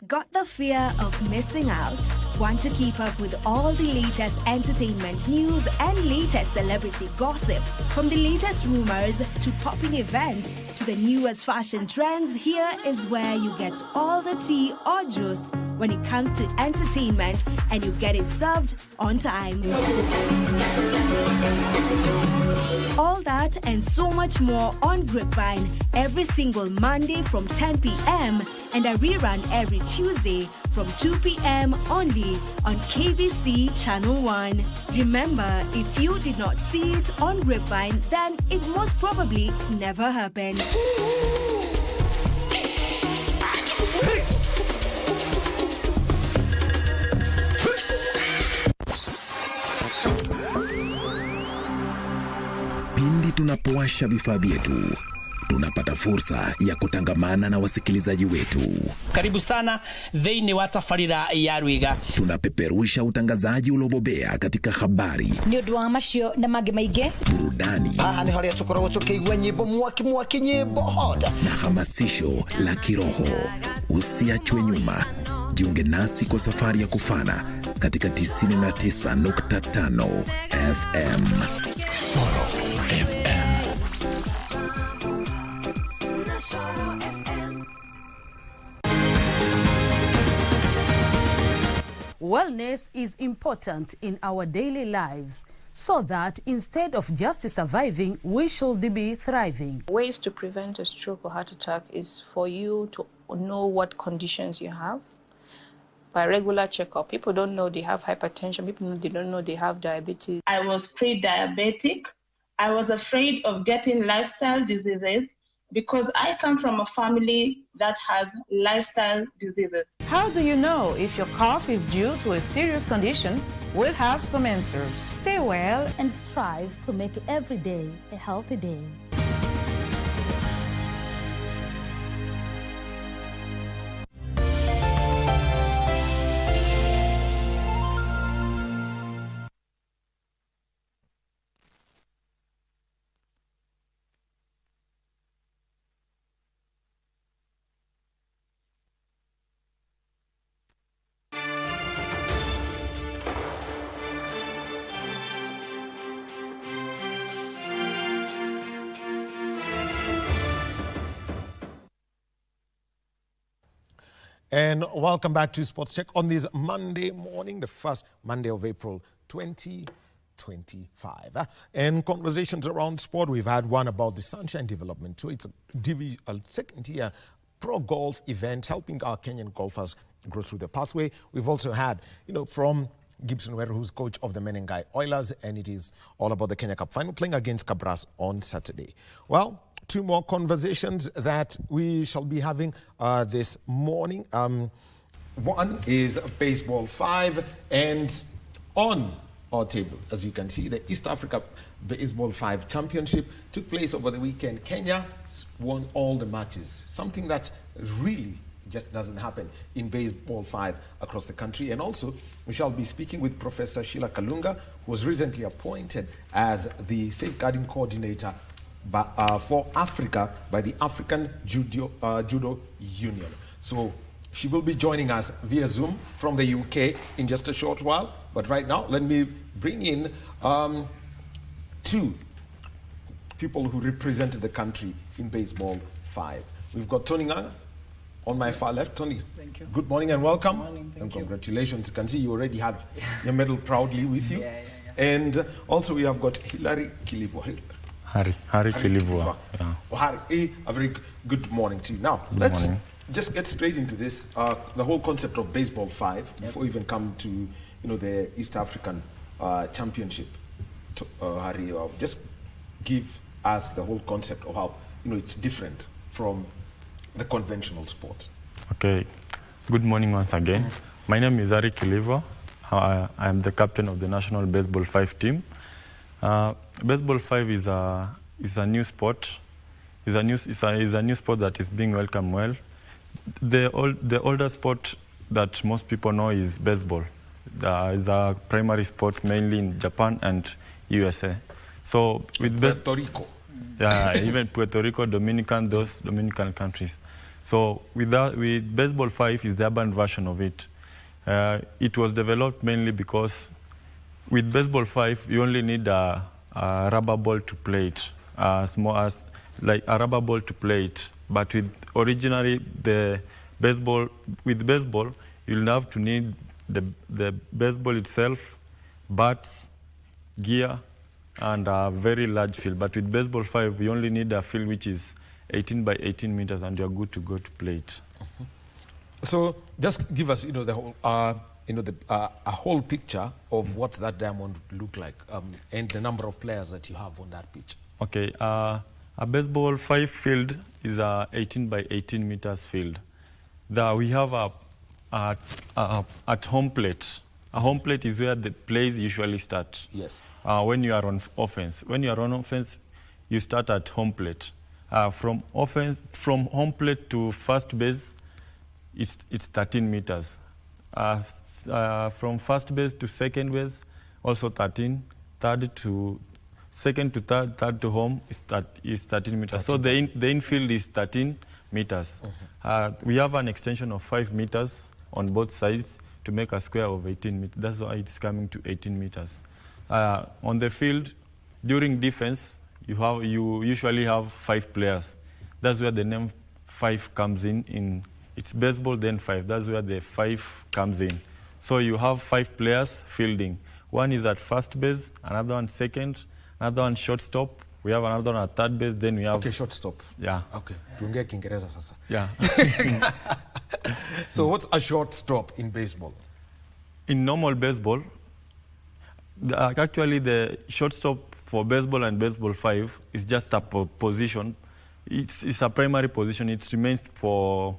Got the fear of missing out? Want to keep up with all the latest entertainment news and latest celebrity gossip? From the latest rumors to popping events to the newest fashion trends, here is where you get all the tea or juice when it comes to entertainment, and you get it served on time. All that and so much more on Grapevine every single Monday from 10 p.m. and a rerun every Tuesday from 2 p.m. only on KBC Channel 1. Remember, if you did not see it on Grapevine, then it most probably never happened. Pindi tunapowasha vifaa vyetu, tunapata fursa ya kutangamana na wasikilizaji wetu. Karibu sana thĩinĩ wa tabarĩra ya Rwiga. Tunapeperusha utangazaji ulobobea katika habari, nĩ ũndũ wa macio na mangĩ maingĩ, burudani, nĩ harĩa tũkoragwo tũkĩigua nyĩmbo mwaki nyĩmbo hoda na hamasisho la kiroho. Usiachwe nyuma. Jiunge nasi kwa safari ya kufana katika 99.5 FM. Solo FM. Wellness is important in our daily lives, so that instead of just surviving, we should be thriving. Ways to prevent a stroke or heart attack is for you to know what conditions you have by regular checkup. People don't know they have hypertension. People they don't know they have diabetes. I was pre-diabetic. I was afraid of getting lifestyle diseases because I come from a family that has lifestyle diseases. How do you know if your cough is due to a serious condition? We'll have some answers. Stay well and strive to make every day a healthy day. And welcome back to Sports Check on this Monday morning, the first Monday of April 2025. And conversations around sport, we've had one about the Sunshine Development. So it's a second-tier pro golf event helping our Kenyan golfers grow through the pathway. We've also had, from Gibson Weru, who's coach of the Menengai Oilers, and it is all about the Kenya Cup final, playing against Cabras on Saturday. Well, two more conversations that we shall be having this morning. One is Baseball 5, and on our table, as you can see, the East Africa Baseball 5 Championship took place over the weekend. Kenya won all the matches, something that really just doesn't happen in Baseball 5 across the country. And also, we shall be speaking with Professor Sheila Kalunga, who was recently appointed as the safeguarding coordinator for Africa by the African Judo Union. So she will be joining us via Zoom from the UK in just a short while. But right now, let me bring in two people who represented the country in Baseball 5. We've got Tony Nganga on my far left. Tony, thank you. Good morning and welcome. Good morning, and congratulations. You can see you already have your medal proudly with you. Yeah. And also we have got Hilary Kilivwa. Harry Kilivwa. Yeah. Oh, Harry, a very good morning to you. Now, let's just get straight into this. The whole concept of Baseball 5, before we even come to the East African Championship. Harry, just give us the whole concept of how it's different from the conventional sport. Okay. Good morning once again. My name is Harry Kilivwa. I am the captain of the National Baseball 5 team. Baseball 5 is a new sport. Is a new sport that is being welcomed well. The older sport that most people know is baseball. It's a primary sport mainly in Japan and USA. So with Puerto Rico. Yeah, even Puerto Rico, those Dominican countries. So with Baseball 5 is the urban version of it. It was developed mainly because with Baseball 5, you only need a rubber ball to play it. like a rubber ball to play it. But with originally the baseball, with baseball, you'll have to need the baseball itself, bats, gear, and a very large field. But with baseball 5, we only need a field which is 18 by 18 meters, and you're good to go to play it. So just give us, the whole, a whole picture of what that diamond would look like, and the number of players that you have on that pitch. Okay, a baseball 5 field is a 18 by 18 meters field. We have at home plate. A home plate is where the plays usually start. Yes. When you are on offense. When you are on offense, you start at home plate. From home plate to first base, it's 13 meters. From first base to second base, also 13. Second to third to home is 13 meters. 13. So the infield is 13 meters. We have an extension of 5 meters on both sides to make a square of 18 meters. That's why it's coming to 18 meters. On the field, during defense, you usually have 5 players. That's where the name 5 comes in. It's baseball, then 5. That's where the 5 comes in. So you have 5 players fielding. One is at first base, another one second, another one shortstop. We have another one at third base. Then we have... Okay, shortstop. Yeah. Okay. Tuongee Kiingereza sasa. Yeah. So what's a shortstop in baseball? In normal baseball, actually the shortstop for baseball and baseball 5 is just a position. It's a primary position. It remains for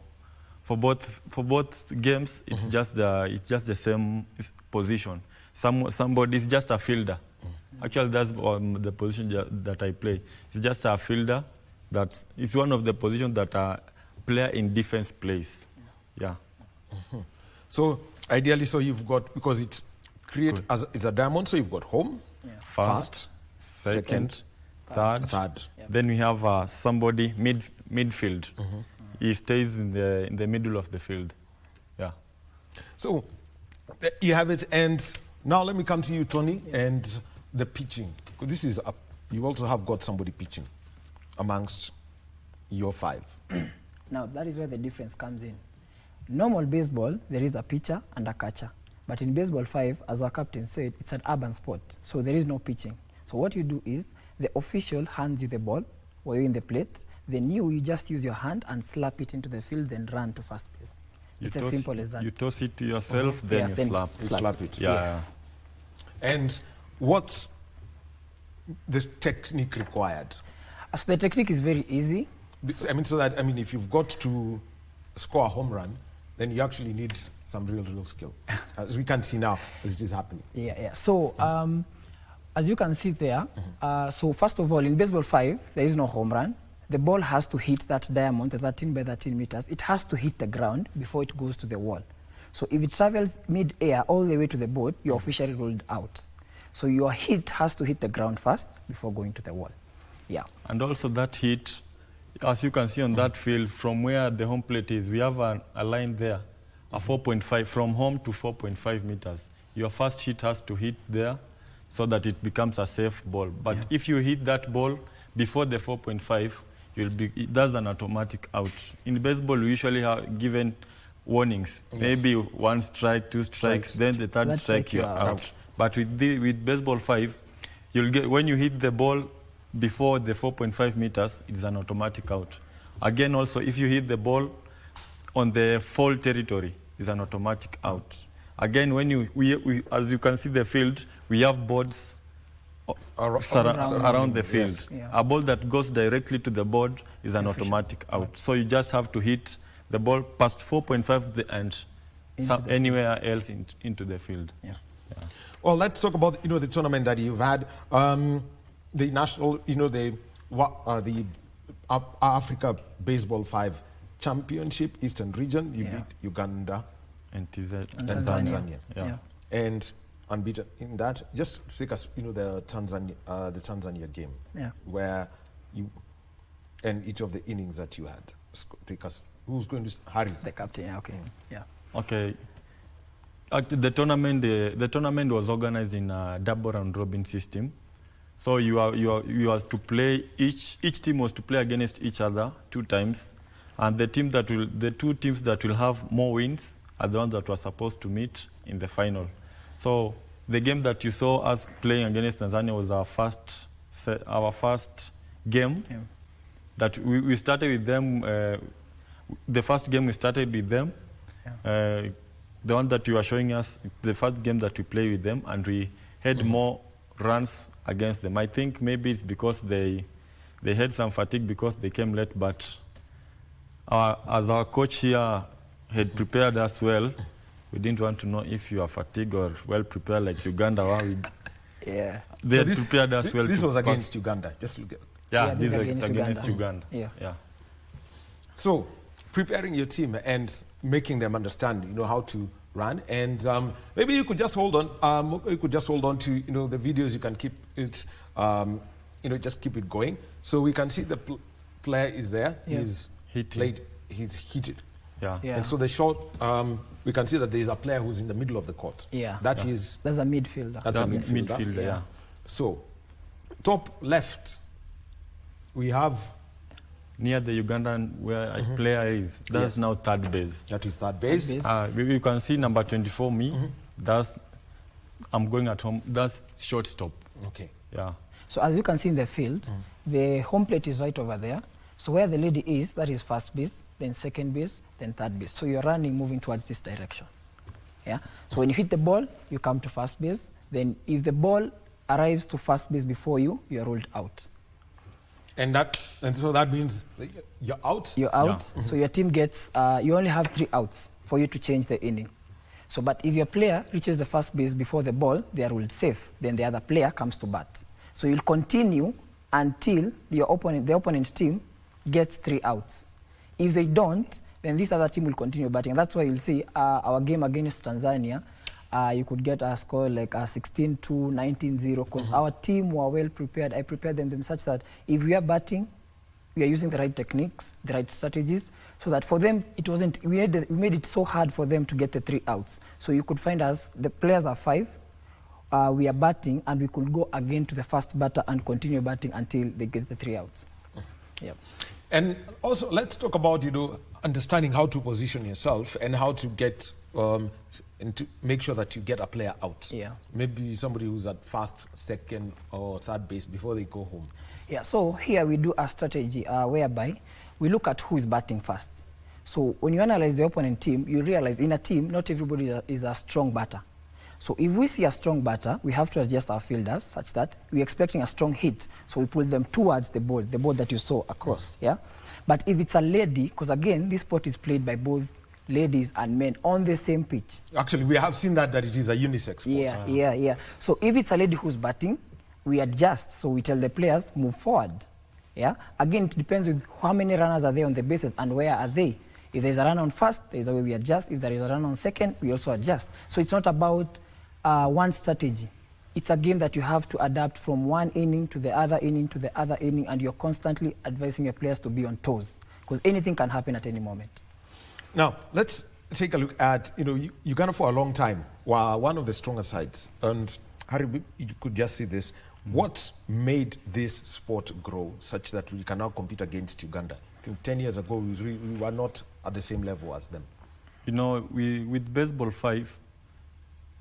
both games. It's just the same position. Somebody is just a fielder. Actually, that's the position that I play. It's just a fielder. It's one of the positions that a player in defense plays. Yeah. So ideally, you've got, because it's it's a diamond, so you've got home, first, second, third. Then we have somebody midfield. He stays in the middle of the field. Yeah. So you have it, and now let me come to you, Tony, and the pitching. This is you also have got somebody pitching amongst your 5. Now that is where the difference comes in. Normal baseball, there is a pitcher and a catcher. But in baseball 5, as our captain said, it's an urban sport, so there is no pitching. So what you do is, the official hands you the ball, while you're in the plate, then you just use your hand and slap it into the field, then run to first base. It's as simple as that. You toss it to yourself, then you slap it. Yeah. Yes. And what's the technique required? So the technique is very easy. If you've got to score a home run, then you actually need some real skill, as we can see now, as it is happening. Yeah. So, as you can see there, so first of all, in baseball 5, there is no home run. The ball has to hit that diamond, the 13 by 13 meters. It has to hit the ground before it goes to the wall. So if it travels mid-air all the way to the board, you're officially ruled out. So your hit has to hit the ground first before going to the wall. Yeah. And also that hit, as you can see on that field, from where the home plate is, we have a line there, a 4.5, from home to 4.5 meters. Your first hit has to hit there so that it becomes a safe ball. But if you hit that ball before the 4.5, that's an automatic out. In baseball, we usually have given warnings. Maybe 1 strike, 2 strikes, then the third strike, you're out. But with baseball 5, you'll get, when you hit the ball before the 4.5 meters, it's an automatic out. Again, also, if you hit the ball on the foul territory, it's an automatic out. Again, when as you can see the field, we have boards around the field. Yes. Yeah. A ball that goes directly to the board is an automatic out. So you just have to hit the ball past 4.5 and anywhere else into the field. Yeah. Well, let's talk about the tournament that you've had. The national, the Africa Baseball 5 Championship, Eastern Region. You beat Uganda and Tanzania. Yeah. And unbeaten in that. Just take us, the Tanzania game, where you and each of the innings that you had. Take us. Who's going to Harry? The captain. Okay. Yeah. Okay. Actually, the tournament was organized in a double round robin system. So you was to play, each team was to play against each other 2 times. And the two teams that will have more wins are the ones that were supposed to meet in the final. So the game that you saw us playing against Tanzania was our first game. Yeah. That we started with them. The first game we started with them. Yeah. The one that you are showing us, the first game that we played with them, and we had more runs against them. I think maybe it's because they had some fatigue because they came late, but as our coach here had prepared us well, we didn't want to know if you are fatigued or well prepared like Uganda were. Yeah. They had prepared us well. This was against Uganda. Just look at. Yeah, this is against Uganda. Yeah. So, preparing your team and making them understand, how to run, and maybe you could just hold on. You could just hold on to, the videos. You can keep it, just keep it going. So we can see the player is there. Yeah. He's heated. He's heated. Yeah. And so the shot, we can see that there is a player who's in the middle of the court. Yeah. That's a midfielder. That's a midfielder. Yeah. So, top left, we have near the Ugandan where a player is. That's now third base. That is third base. You can see number 24, me. That's I'm going at home. That's shortstop. Okay. Yeah. So as you can see in the field, the home plate is right over there. So where the lady is, that is first base, then second base, then third base. So you're running, moving towards this direction. Yeah. So when you hit the ball, you come to first base. Then if the ball arrives to first base before you, you are ruled out. And so that means you're out? You're out. Yeah. So your team gets, you only have 3 outs for you to change the inning. So, but if your player reaches the first base before the ball, they are ruled safe. Then the other player comes to bat. So you'll continue until the opponent team gets 3 outs. If they don't, then this other team will continue batting. That's why you'll see our game against Tanzania, you could get a score like 16-2, 19-0, because our team were well prepared. I prepared them such that if we are batting, we are using the right techniques, the right strategies, so that for them, it wasn't, we made it so hard for them to get the 3 outs. So you could find us, the players are 5, we are batting, and we could go again to the first batter and continue batting until they get the 3 outs. Yeah. And also, let's talk about, understanding how to position yourself and how to get, and to make sure that you get a player out. Yeah. Maybe somebody who's at first, second, or third base before they go home. Yeah, so here we do a strategy whereby we look at who is batting first. So when you analyze the opponent team, you realize in a team, not everybody is a strong batter. So if we see a strong batter, we have to adjust our fielders such that we're expecting a strong hit. So we pull them towards the ball that you saw across, yeah? But if it's a lady, because again, this sport is played by both ladies and men on the same pitch. Actually, we have seen that it is a unisex sport. Yeah. So if it's a lady who's batting, we adjust. So we tell the players, move forward, yeah? Again, it depends with how many runners are there on the bases and where are they. If there's a run on first, there's a way we adjust. If there is a run on second, we also adjust. So it's not about one strategy. It's a game that you have to adapt from one inning to the other inning to the other inning, and you're constantly advising your players to be on toes, because anything can happen at any moment. Now, let's take a look at, Uganda for a long time were one of the stronger sides. And Harry, you could just see this. What made this sport grow such that we can now compete against Uganda? I think 10 years ago, we were not at the same level as them. With Baseball 5,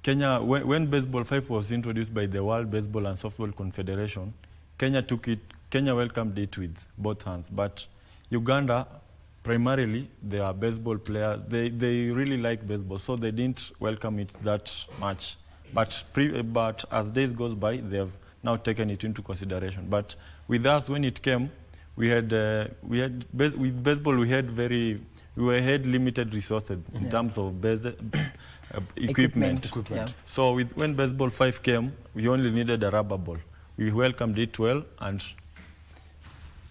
Kenya, when Baseball 5 was introduced by the World Baseball and Softball Confederation, Kenya welcomed it with both hands. But Uganda, primarily, they are baseball players. They really like baseball, so they didn't welcome it that much. But as days goes by, they have now taken it into consideration. But with us, when it came, with baseball, we had limited resources in terms of equipment. Yeah. So when Baseball 5 came, we only needed a rubber ball. We welcomed it well, and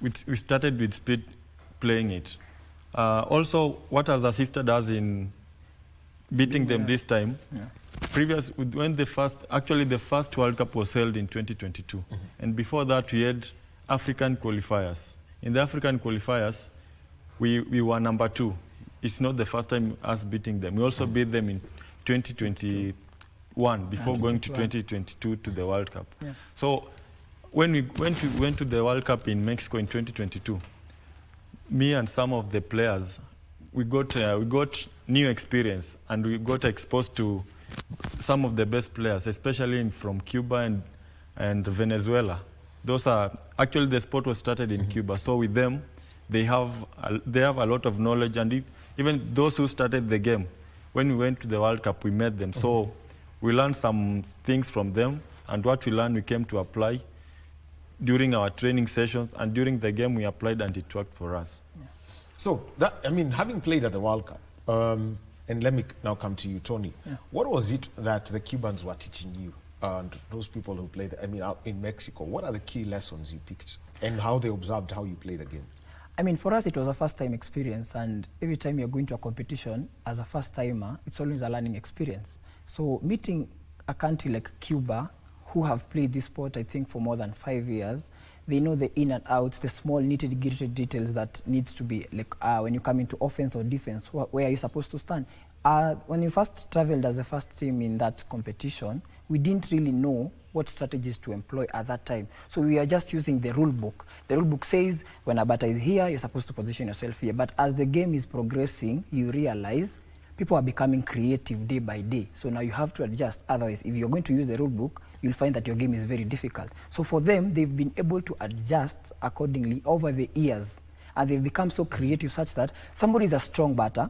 we started with speed playing it. Also, what has assisted us in beating them this time, when the first World Cup was held in 2022, and before that we had African qualifiers. In the African qualifiers, we were number 2. It's not the first time us beating them. We also beat them in 2021 before going to 2022 to the World Cup. Yeah. So when we went to the World Cup in Mexico in 2022, me and some of the players, we got new experience, and we got exposed to some of the best players, especially from Cuba and Venezuela. Those are actually, the sport was started in Cuba, so with them, they have a lot of knowledge, and even those who started the game, when we went to the World Cup, we met them. So we learned some things from them, and what we learned, we came to apply during our training sessions, and during the game, we applied, and it worked for us. Yeah. So, having played at the World Cup, and let me now come to you, Tony. Yeah. What was it that the Cubans were teaching you, and those people who played, out in Mexico? What are the key lessons you picked, and how they observed how you play the game? For us, it was a first-time experience, and every time you're going to a competition, as a first-timer, it's always a learning experience. So meeting a country like Cuba, who have played this sport, I think, for more than 5 years, they know the in and outs, the small nitty-gritty details that needs to be, like when you come into offense or defense, where are you supposed to stand? When you first traveled as the first team in that competition, we didn't really know what strategies to employ at that time. So we are just using the rule book. The rule book says when a batter is here, you're supposed to position yourself here. But as the game is progressing, you realize people are becoming creative day by day. So now you have to adjust. Otherwise, if you're going to use the rule book, you'll find that your game is very difficult. So for them, they've been able to adjust accordingly over the years. And they've become so creative such that somebody is a strong batter,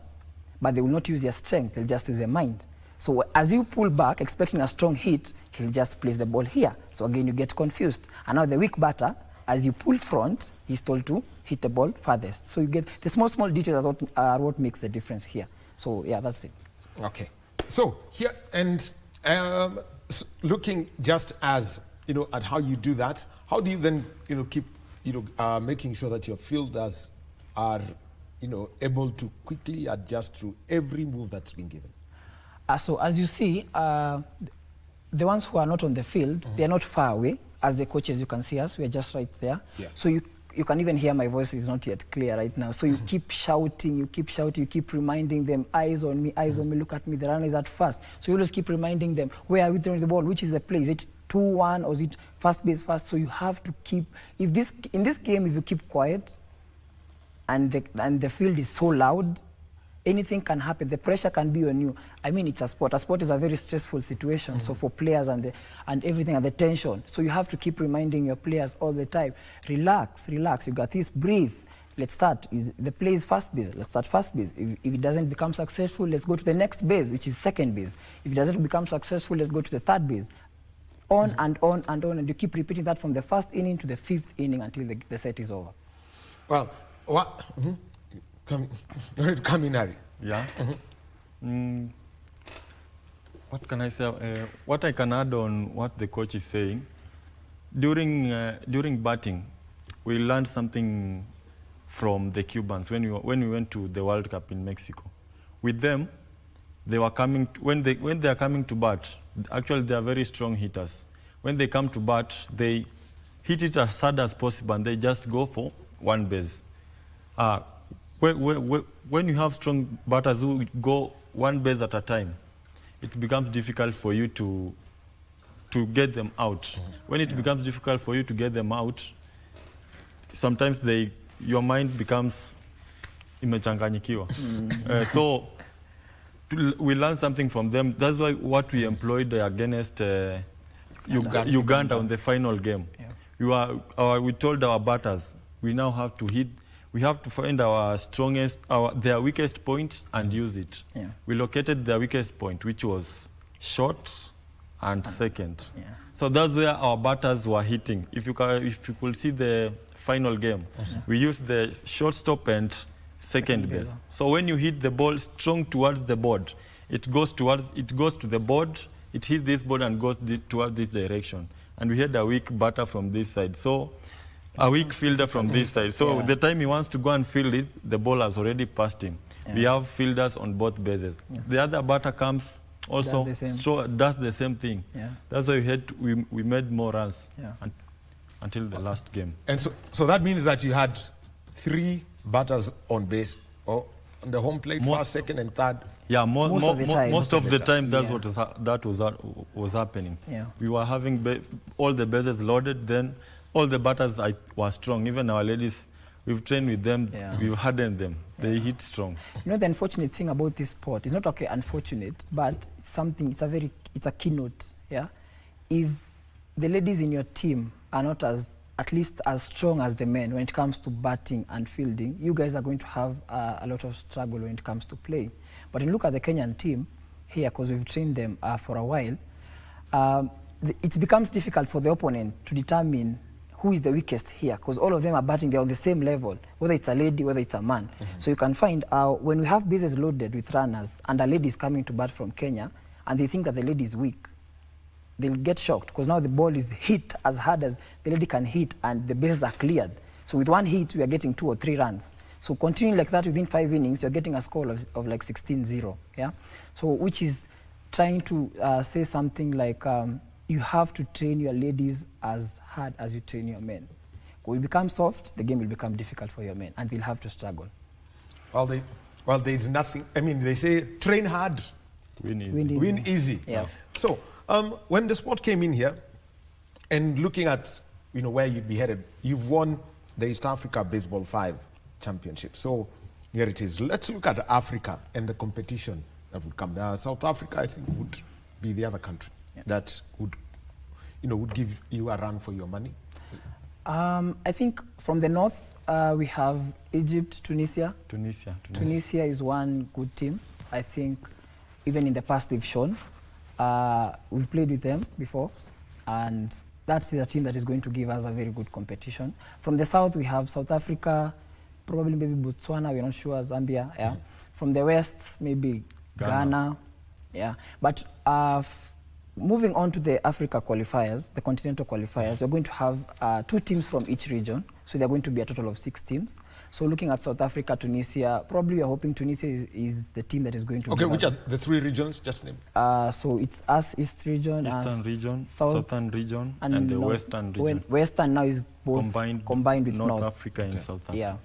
but they will not use their strength, they'll just use their mind. So as you pull back, expecting a strong hit, he'll just place the ball here. So again, you get confused. And now the weak batter, as you pull front, he's told to hit the ball farthest. So you get the small details are what makes the difference here. So yeah, that's it. Okay. So here, and looking just as, at how you do that, how do you then, keep, making sure that your fielders are, able to quickly adjust to every move that's been given? So as you see, the ones who are not on the field, they are not far away. As the coaches, you can see us, we are just right there. Yeah. So you can even hear my voice is not yet clear right now. So you keep shouting, you keep reminding them, eyes on me, look at me, the runner is at first. So you always keep reminding them, where are we throwing the ball, which is the play, is it 2-1 or is it first base first? So you have to keep, in this game, if you keep quiet and the field is so loud, anything can happen. The pressure can be on you. It's a sport. A sport is a very stressful situation. So for players and everything and the tension. So you have to keep reminding your players all the time, relax. You got this, breathe. Let's start. The play is first base. Let's start first base. If it doesn't become successful, let's go to the next base, which is second base. If it doesn't become successful, let's go to the third base. On and on and on. And you keep repeating that from the first inning to the fifth inning until the set is over. Well, what? Come in, Harry. Yeah. What can I say? What I can add on what the coach is saying, during batting, we learned something from the Cubans when we went to the World Cup in Mexico. With them, they were coming when they are coming to bat. Actually, they are very strong hitters. When they come to bat, they hit it as hard as possible, and they just go for one base. When you have strong batters who go one base at a time, it becomes difficult for you to get them out. When it becomes difficult for you to get them out, sometimes your mind becomes imechanganyikiwa. So we learned something from them. That's why what we employed against Uganda on the final game. Yeah. We told our batters, we now have to hit. We have to find our strongest, their weakest point and use it. Yeah. We located their weakest point, which was short and second. Yeah. So that's where our batters were hitting. If you could see the final game, we used the shortstop and second base. So when you hit the ball strong towards the board, it goes to the board, it hits this board and goes towards this direction. And we had a weak batter from this side. So a weak fielder from this side. So the time he wants to go and field it, the ball has already passed him. Yeah. We have fielders on both bases. Yeah. The other batter comes also, does the same thing. Yeah. That's why we made more runs until the last game. And so that means that you had 3 batters on base, or on the home plate, first, second, and third. Yeah, most of the time that's what was happening. Yeah. We were having all the bases loaded, then all the batters were strong. Even our ladies, we've trained with them, we've hardened them. They hit strong. You know, the unfortunate thing about this sport, it's not okay unfortunate, but it's something, it's a keynote, yeah? If the ladies in your team are not at least as strong as the men when it comes to batting and fielding, you guys are going to have a lot of struggle when it comes to playing. But when you look at the Kenyan team here, because we've trained them for a while, it becomes difficult for the opponent to determine who is the weakest here, because all of them are batting, they're on the same level, whether it's a lady, whether it's a man. So you can find when we have bases loaded with runners and a lady is coming to bat from Kenya and they think that the lady is weak, they'll get shocked because now the ball is hit as hard as the lady can hit and the bases are cleared. So with one hit, we are getting 2 or 3 runs. So continuing like that within 5 innings, you're getting a score of like 16-0, yeah? So which is trying to say something like, you have to train your ladies as hard as you train your men. When you become soft, the game will become difficult for your men and they'll have to struggle. Well, there's nothing, I mean, they say train hard, win easy. Win easy. Yeah. So, when the sport came in here and looking at, you know, where you'd be headed, you've won the East Africa Baseball 5 Championship. So here it is. Let's look at Africa and the competition that would come. South Africa, I think, would be the other country that would, you know, would give you a run for your money. I think from the north, we have Egypt, Tunisia. Tunisia is one good team. I think even in the past they've shown. We've played with them before, and that is a team that is going to give us a very good competition. From the south, we have South Africa, probably maybe Botswana, we're not sure, Zambia, yeah. From the west, maybe Ghana, yeah. But moving on to the Africa qualifiers, the continental qualifiers, we're going to have 2 teams from each region, so they're going to be a total of 6 teams. So looking at South Africa, Tunisia, probably we're hoping Tunisia is the team that is going to Okay, which are the 3 regions, just name? So it's us, East region, Eastern region, Southern region, and the Western region. Western now is both combined with North Africa and South Africa. Yeah,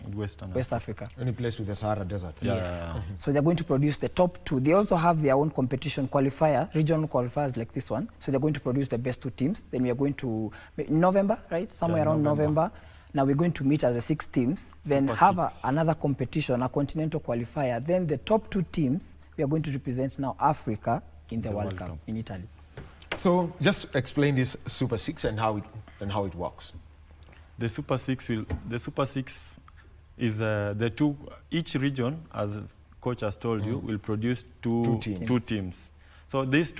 West Africa. Any place with the Sahara Desert. Yes. So they're going to produce the top 2. They also have their own competition qualifier, regional qualifiers like this one. So they're going to produce the best 2 teams. Then we are going to, in November, right? Somewhere around November. Now we're going to meet as the 6 teams, then have another competition, a continental qualifier. Then the top 2 teams, we are going to represent now Africa in the World Cup in Italy. So just explain this Super 6 and how it works. The Super 6 is the 2. Each region, as coach has told you, will produce two teams. So these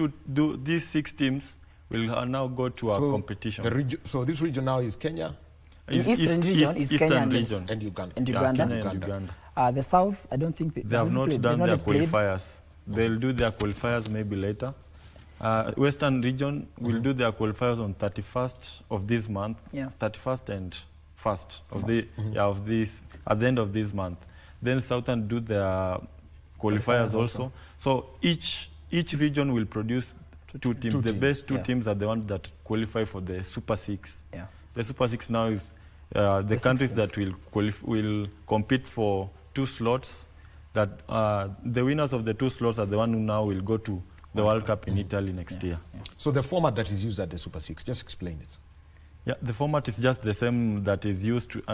6 teams will now go to a competition. So this region now is Kenya. The Eastern region is Kenya and Uganda. And Uganda. The South, I don't think they have not done their qualifiers. They'll do their qualifiers maybe later. Western region will do their qualifiers on 31st of this month. 31st and 1st of this at the end of this month. Then Southern do their qualifiers also. So each region will produce 2 teams. The best 2 teams are the ones that qualify for the Super 6. The Super 6 now is the countries that will compete for 2 slots. That the winners of the 2 slots are the one who now will go to the World Cup in Italy next year. So the format that is used at the Super 6, just explain it. Yeah, the format is just the same that is used with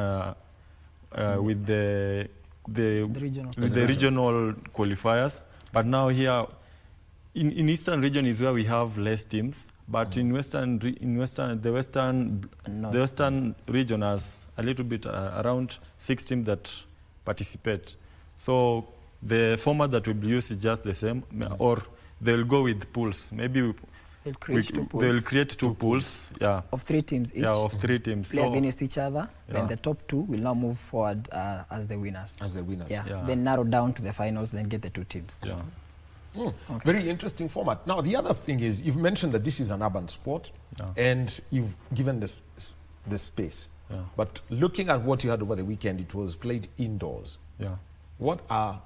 the regional qualifiers. But now here in Eastern region is where we have less teams. But the Western region has a little bit around 6 teams that participate. So the format that will be used is just the same, or they'll go with pools. Maybe they'll create 2 pools. They'll create 2 pools, of 3 teams each. Yeah, of 3 teams. Play against each other. Then the top 2 will now move forward as the winners. Then narrow down to the finals, then get the 2 teams. Very interesting format. Now, the other thing is, you've mentioned that this is an urban sport, and you've given the space. But looking at what you had over the weekend, it was played indoors. What are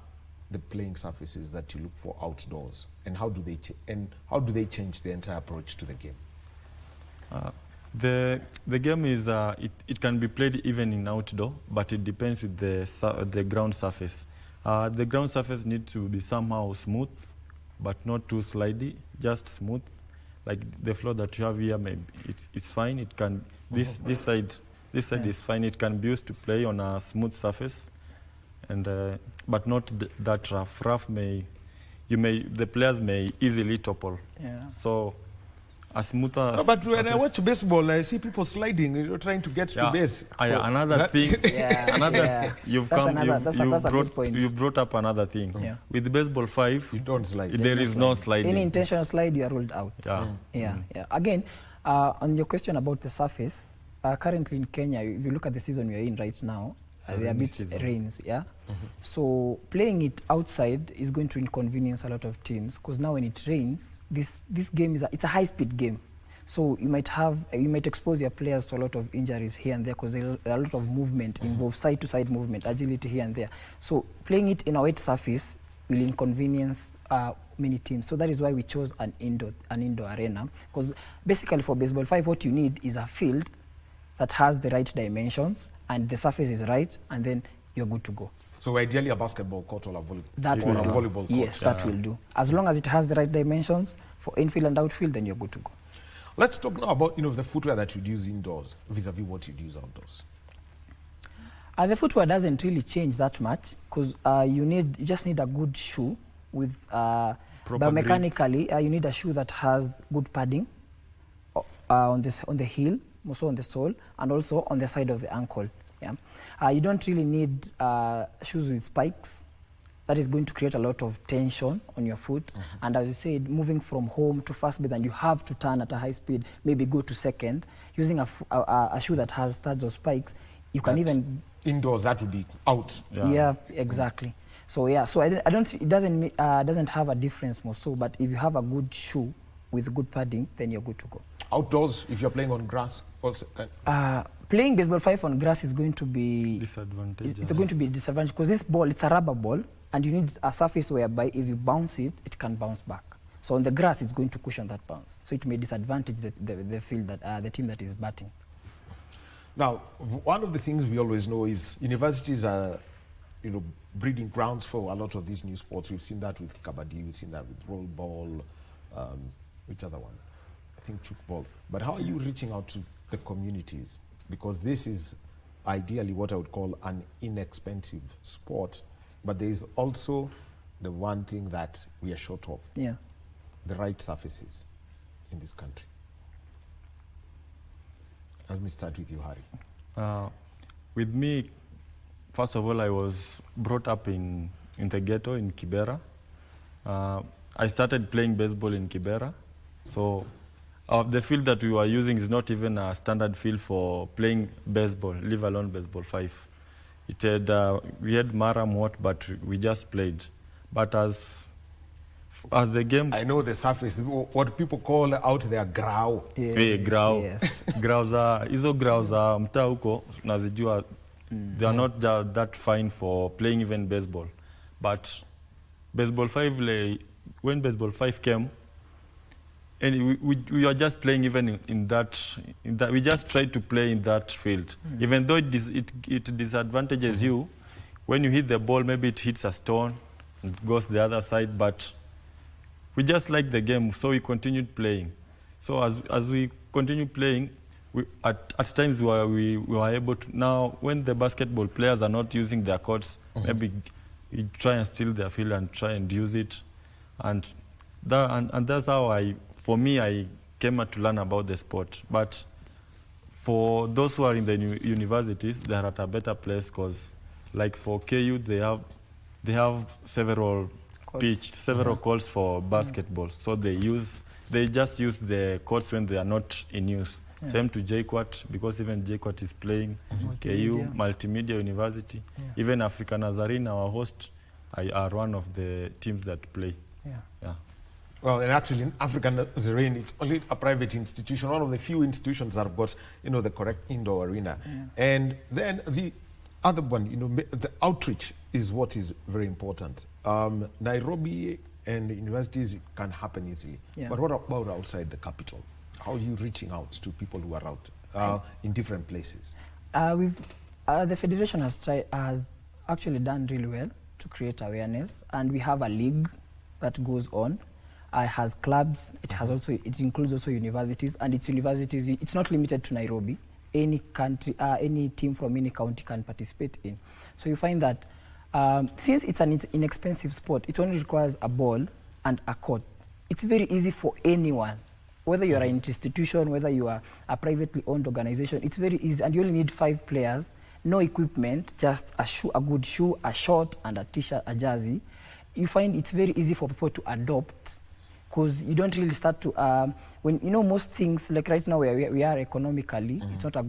the playing surfaces that you look for outdoors, and how do they change the entire approach to the game? The game is it can be played even in outdoor, but it depends with the ground surface. The ground surface needs to be somehow smooth, but not too slidey, just smooth. like the floor that you have here, maybe it's fine. It can this side is fine. It can be used to play on a smooth surface, and but not that rough. Rough the players may easily topple. Yeah. So a smoother. But when I watch baseball, I see people sliding, trying to get to base. Another thing. You've brought up another thing. Yeah. With baseball 5, you don't slide. There is no sliding. Any intentional slide, you are ruled out. Yeah. Again, on your question about the surface, currently in Kenya, if you look at the season we are in right now, there are a bit rains, So playing it outside is going to inconvenience a lot of teams, because now when it rains, this game it's a high-speed game. So you might expose your players to a lot of injuries here and there, because there are a lot of movement involved, side-to-side movement, agility here and there. So playing it in a wet surface will inconvenience many teams. So that is why we chose an indoor arena, because basically for baseball 5, what you need is a field that has the right dimensions and the surface is right, and then you're good to go. So ideally a basketball court or a volleyball court. Yes, that will do. As long as it has the right dimensions for infield and outfield, then you're good to go. Let's talk now about the footwear that you'd use indoors vis-a-vis what you'd use outdoors. The footwear doesn't really change that much, because you just need a good shoe with biomechanically you need a shoe that has good padding on the heel, also on the sole, and also on the side of the ankle. You don't really need shoes with spikes. That is going to create a lot of tension on your foot. And as I said, moving from home to first base, and you have to turn at a high speed, maybe go to second, using a shoe that has studs or spikes, you can even... Indoors, that would be out. Yeah, exactly. So I don't. It doesn't have a difference more so. But if you have a good shoe with good padding, then you're good to go. Outdoors, if you're playing on grass, also. Playing baseball 5 on grass is going to be disadvantageous. It's going to be a disadvantage, because this ball, it's a rubber ball, and you need a surface whereby if you bounce it, it can bounce back. So on the grass, it's going to cushion that bounce. So it may disadvantage the field that the team that is batting. Now, one of the things we always know is universities are, breeding grounds for a lot of these new sports. We've seen that with kabaddi, we've seen that with roll ball, which other one? I think chook ball. But how are you reaching out to the communities? Because this is ideally what I would call an inexpensive sport, but there is also the one thing that we are short of. Yeah. The right surfaces in this country. Let me start with you, Harry. With me, first of all, I was brought up in the ghetto in Kibera. I started playing baseball in Kibera. So the field that we were using is not even a standard field for playing baseball, leave alone baseball 5. We had Maram what, but we just played. But as the game... I know the surface, what people call out there grau. Grau. Yes. Hizo grau za mtaa huko nazijua, they are not that fine for playing even baseball. But baseball 5, when baseball 5 came, and we are just playing even in that, we just tried to play in that field. Even though it disadvantages you, when you hit the ball, maybe it hits a stone, it goes the other side, but we just liked the game, so we continued playing. So as we continued playing, at times we were able to, now when the basketball players are not using their courts, maybe we try and steal their field and try and use it. And that's how I came to learn about the sport. But for those who are in the universities, they are at a better place, because like for KU, they have several courts for basketball. So they just use the courts when they are not in use. Same to JKUAT, because even JKUAT is playing. KU, Multimedia University, even African Nazarene, our host, are one of the teams that play. Well, and actually in African Nazarene, it's only a private institution, one of the few institutions that have got, the correct indoor arena. And then the other one, the outreach is what is very important. Nairobi and universities can happen easily. But what about outside the capital? How are you reaching out to people who are out in different places? The federation has actually done really well to create awareness, and we have a league that goes on. has clubs. It has also, it includes also universities, and its universities, it's not limited to Nairobi. Any country, any team from any county can participate in. So you find that since it's an inexpensive sport, it only requires a ball and a court. It's very easy for anyone, whether you are an institution, whether you are a privately owned organization. It's very easy, and you only need 5 players, no equipment, just a shoe, a good shoe, a short, and a t-shirt, a jersey. You find it's very easy for people to adopt, because you don't really start to when you know most things, like right now where we are economically, it's not a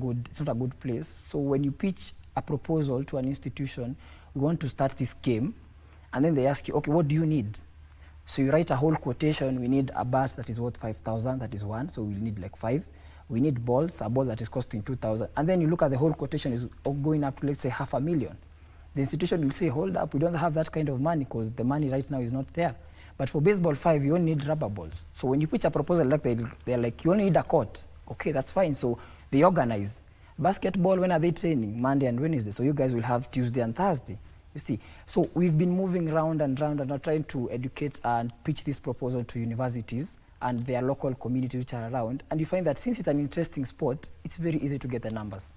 good place. So when you pitch a proposal to an institution, we want to start this game, and then they ask you, okay, what do you need? So you write a whole quotation. We need a bat that is worth 5,000, that is one, so we'll need like 5. We need balls, a ball that is costing 2,000, and then you look at the whole quotation is going up to, let's say, 500,000. The institution will say, hold up, we don't have that kind of money because the money right now is not there. But for baseball 5, you only need rubber balls. So when you pitch a proposal like that, they're like, you only need a court. Okay, that's fine. So they organize. Basketball, when are they training? Monday and Wednesday. So you guys will have Tuesday and Thursday. You see. So we've been moving round and round and not trying to educate and pitch this proposal to universities and their local communities which are around. And you find that since it's an interesting sport, it's very easy to get the numbers.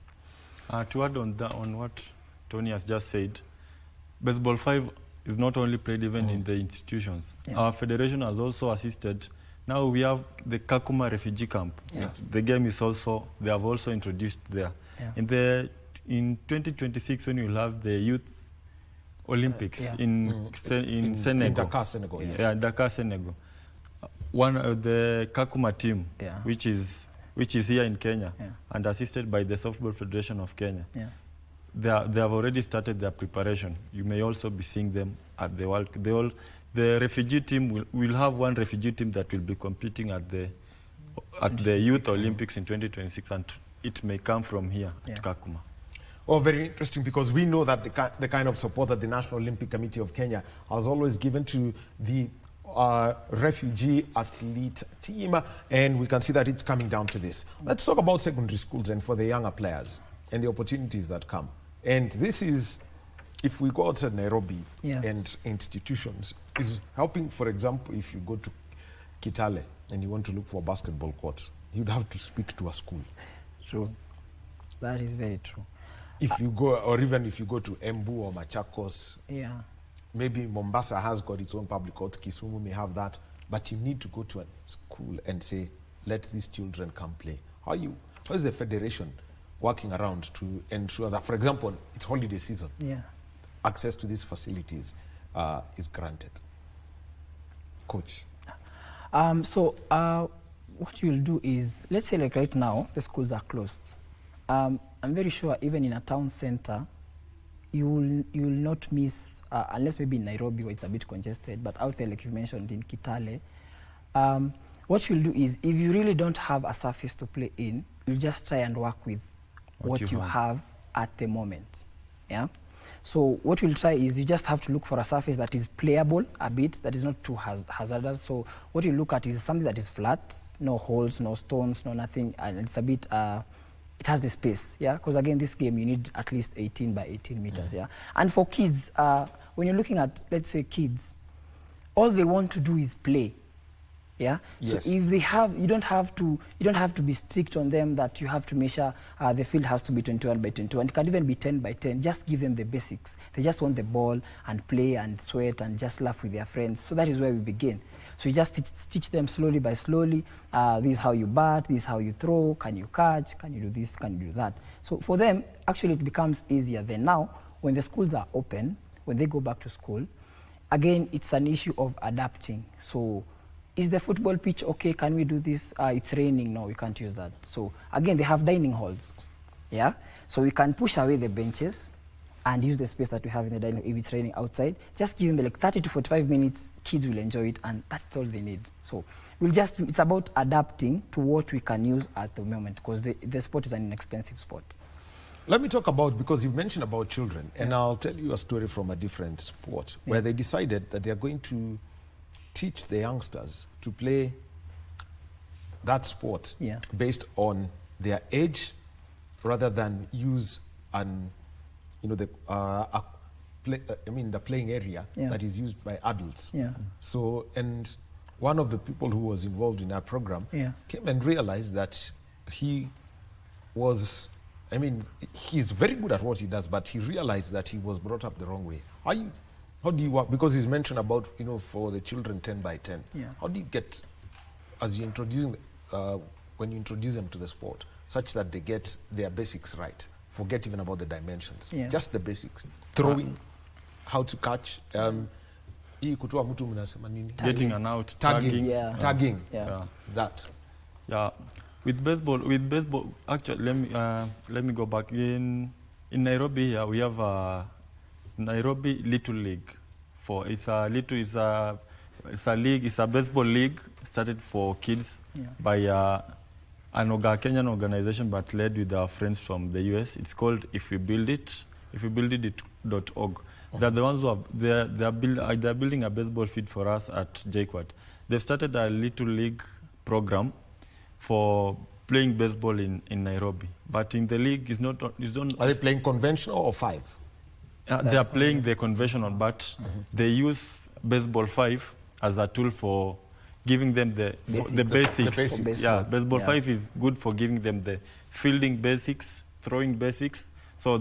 To add on what Tony has just said, Baseball 5 is not only played even in the institutions. Yeah. Our federation has also assisted. Now we have the Kakuma refugee camp. Yeah. The game is also, they have also introduced there. Yeah. In 2026, when you'll have the Youth Olympics in Senegal. In Dakar, Senegal, yes. Yeah, Dakar, Senegal. One of the Kakuma team, Yeah. which is here in Kenya, Yeah. and assisted by the Softball Federation of Kenya. Yeah. They have already started their preparation. You may also be seeing them at the World. The refugee team will have one refugee team that will be competing at the Youth Olympics in 2026, and it may come from here at Kakuma. Oh, very interesting, because we know that the kind of support that the National Olympic Committee of Kenya has always given to the refugee athlete team, and we can see that it's coming down to this. Let's talk about secondary schools and for the younger players and the opportunities that come. And this is, if we go outside Nairobi and institutions, is helping. For example, if you go to Kitale and you want to look for a basketball court, you'd have to speak to a school. True. That is very true. If you go, or even if you go to Embu or Machakos, maybe Mombasa has got its own public court, Kisumu may have that, but you need to go to a school and say, let these children come play. How is the federation working around to ensure that, for example, it's holiday season, access to these facilities is granted? Coach. What you'll do is, let's say like right now, the schools are closed. I'm very sure even in a town center, you'll not miss, unless maybe in Nairobi where it's a bit congested, but out there, like you mentioned, in Kitale, what you'll do is, if you really don't have a surface to play in, you'll just try and work with what you have at the moment. Yeah. So what we'll try is, you just have to look for a surface that is playable a bit, that is not too hazardous. So what you look at is something that is flat, no holes, no stones, no nothing, and it's a bit, it has the space, yeah? Because again, this game, you need at least 18 by 18 meters, yeah? And for kids, when you're looking at, let's say, kids, all they want to do is play. Yeah. Yes. So if they have, you don't have to be strict on them that you have to measure. The field has to be 21 by 21. It can even be 10 by 10. Just give them the basics. They just want the ball and play and sweat and just laugh with their friends. So that is where we begin. So you just teach them slowly by slowly. This is how you bat. This is how you throw. Can you catch? Can you do this? Can you do that? So for them, actually, it becomes easier. Then now, when the schools are open, when they go back to school, again, it's an issue of adapting. So is the football pitch okay? Can we do this? It's raining. No, we can't use that. So again, they have dining halls. Yeah. So we can push away the benches and use the space that we have in the dining hall if it's raining outside. Just give them like 30 to 45 minutes. Kids will enjoy it, and that's all they need. So it's about adapting to what we can use at the moment, because the sport is an inexpensive sport. Let me talk about, because you've mentioned about children, and I'll tell you a story from a different sport where they decided that they're going to teach the youngsters to play that sport based on their age, rather than use the playing area that is used by adults. Yeah. So, and one of the people who was involved in our program came and realized that he was, I mean, he's very good at what he does, but he realized that he was brought up the wrong way. How do you work? Because he's mentioned about, you know, for the children 10 by 10. Yeah. How do you get, as you introducing, when you introduce them to the sport, such that they get their basics right? Forget even about the dimensions. Yeah. Just the basics. Throwing, how to catch, getting an out, tagging, tagging. That. Yeah, with baseball. Actually, let me go back. In Nairobi here, we have a Nairobi Little League. It's a league. It's a baseball league started for kids by Kenyan organization, but led with our friends from the US. It's called If We Build It.org. They're the ones who they're building a baseball field for us at JKUAT. They've started a Little League program for playing baseball in Nairobi. But in the league, Are they playing conventional or 5? They are playing the conventional, but they use baseball 5 as a tool for giving them the basics. Yeah, baseball 5 is good for giving them the fielding basics, throwing basics. So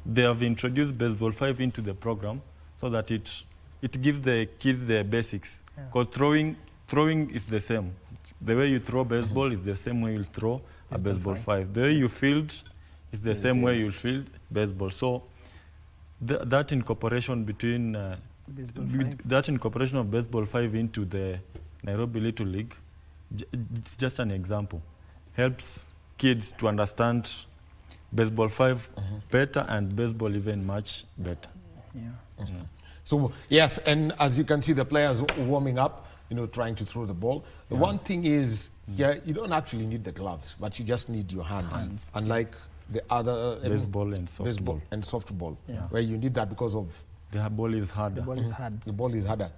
they have introduced baseball 5 into the program so that it gives the kids the basics. Because throwing is the same. The way you throw baseball is the same way you throw a baseball 5. The way you field is the same way you field baseball. So that incorporation between that incorporation of baseball 5 into the Nairobi Little League, it's just an example, helps kids to understand baseball 5 better and baseball even much better. So yes, and as you can see, the players warming up, you know, trying to throw the ball. The one thing is, you don't actually need the gloves, but you just need your hands. Unlike the other baseball and softball, where you need that because of the ball is harder. The ball is hard. The ball is harder.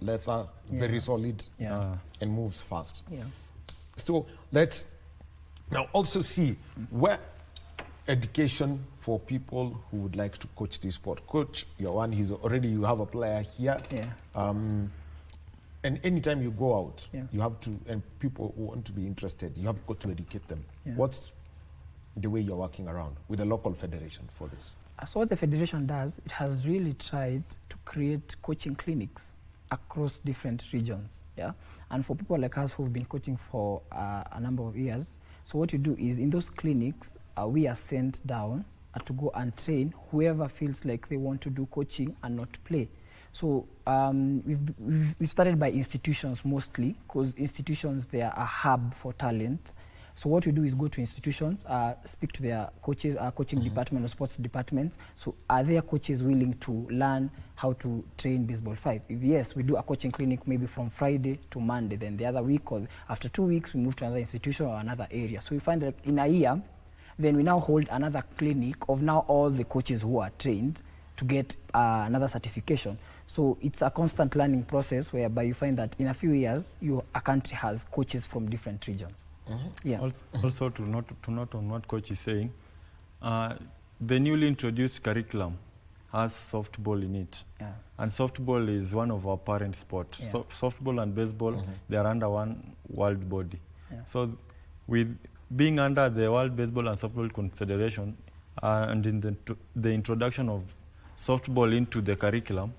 Leather, very solid, and moves fast. So let's now also see where education for people who would like to coach this sport. Coach, you have a player here. And anytime you go out, you have to, and people who want to be interested, you have got to educate them. What's the way you're working around with the local federation for this? So what the federation does, it has really tried to create coaching clinics across different regions. And for people like us who've been coaching for a number of years, so what you do is in those clinics, we are sent down to go and train whoever feels like they want to do coaching and not play. So we've started by institutions mostly, because institutions, they are a hub for talent. So what we do is go to institutions, speak to their coaches, coaching department or sports departments. So are their coaches willing to learn how to train baseball 5? If yes, we do a coaching clinic maybe from Friday to Monday. Then the other week or after 2 weeks, we move to another institution or another area. So we find that in a year, then we now hold another clinic of now all the coaches who are trained to get another certification. So it's a constant learning process whereby you find that in a few years, a country has coaches from different regions. Also, to note on what coach is saying, the newly introduced curriculum has softball in it. And softball is one of our parent sports. So softball and baseball, they are under one world body. So with being under the World Baseball and Softball Confederation, and in the introduction of softball into the curriculum,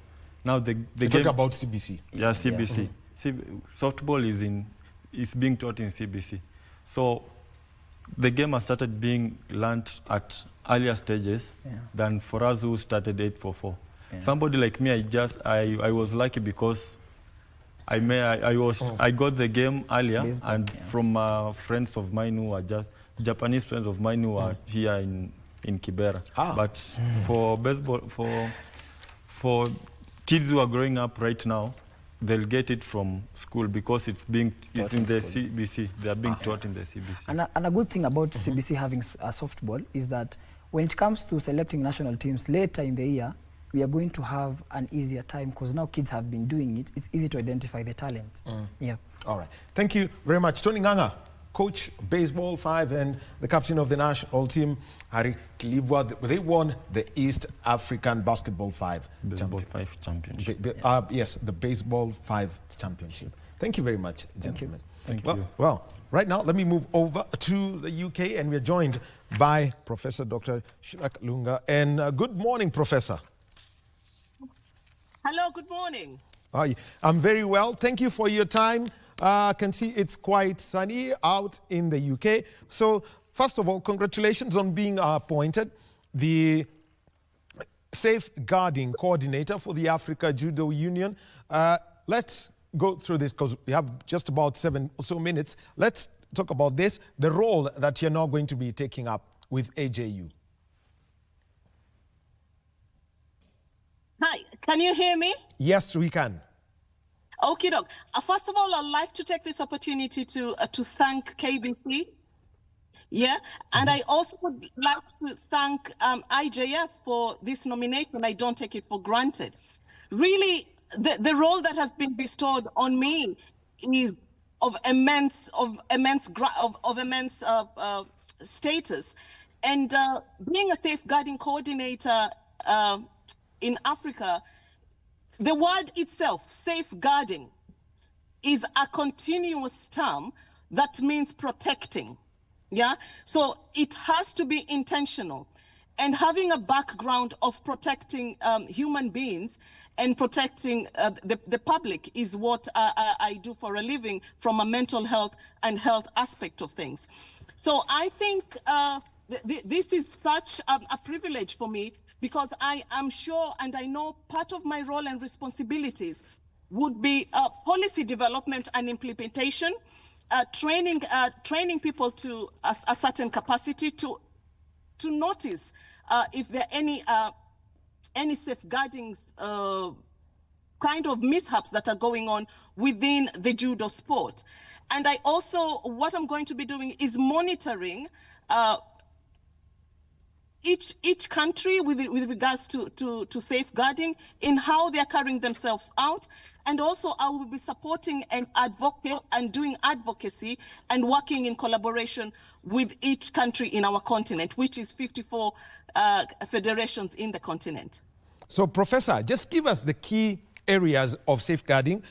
now the game about CBC. CBC. Softball is being taught in CBC. So the game has started being learned at earlier stages than for us who started 844. Somebody like me, I was lucky because I got the game earlier, and from friends of mine who are just Japanese friends of mine who are here in Kibera. But for baseball, for kids who are growing up right now, they'll get it from school because it's in the CBC. They are being taught in the CBC. And a good thing about CBC having a softball is that when it comes to selecting national teams later in the year, we are going to have an easier time because now kids have been doing it. It's easy to identify the talent. All right. Thank you very much. Tony Nganga, coach baseball 5 and the captain of the national team, Harry Kilibwa. They won the East African Basketball 5 Championship. Yes, the Baseball 5 Championship. Thank you very much, gentlemen. Thank you. Well, right now, let me move over to the UK, and we're joined by Professor Dr. Shirak Lunga. And good morning, Professor. Hello, good morning. Hi, I'm very well. Thank you for your time. I can see it's quite sunny out in the UK. So, first of all, congratulations on being appointed the safeguarding coordinator for the Africa Judo Union. Let's go through this because we have just about 7 or so minutes. Let's talk about this, the role that you're now going to be taking up with AJU. Hi, can you hear me? Yes, we can. Okay, doc. First of all, I'd like to take this opportunity to thank KBC. Yeah, and I also would like to thank IJF for this nomination. I don't take it for granted. Really, the role that has been bestowed on me is of immense status, and being a safeguarding coordinator in Africa, the word itself, safeguarding, is a continuous term that means protecting. Yeah, so it has to be intentional, and having a background of protecting human beings and protecting the public is what I do for a living from a mental health and health aspect of things. So I think this is such a privilege for me, because I am sure and I know part of my role and responsibilities would be policy development and implementation, training people to a certain capacity to notice if there are any safeguarding kind of mishaps that are going on within the judo sport. And I also, what I'm going to be doing is monitoring each country with regards to safeguarding in how they're carrying themselves out. And also I will be supporting and doing advocacy and working in collaboration with each country in our continent, which is 54 federations in the continent. So, Professor, just give us the key areas of safeguarding,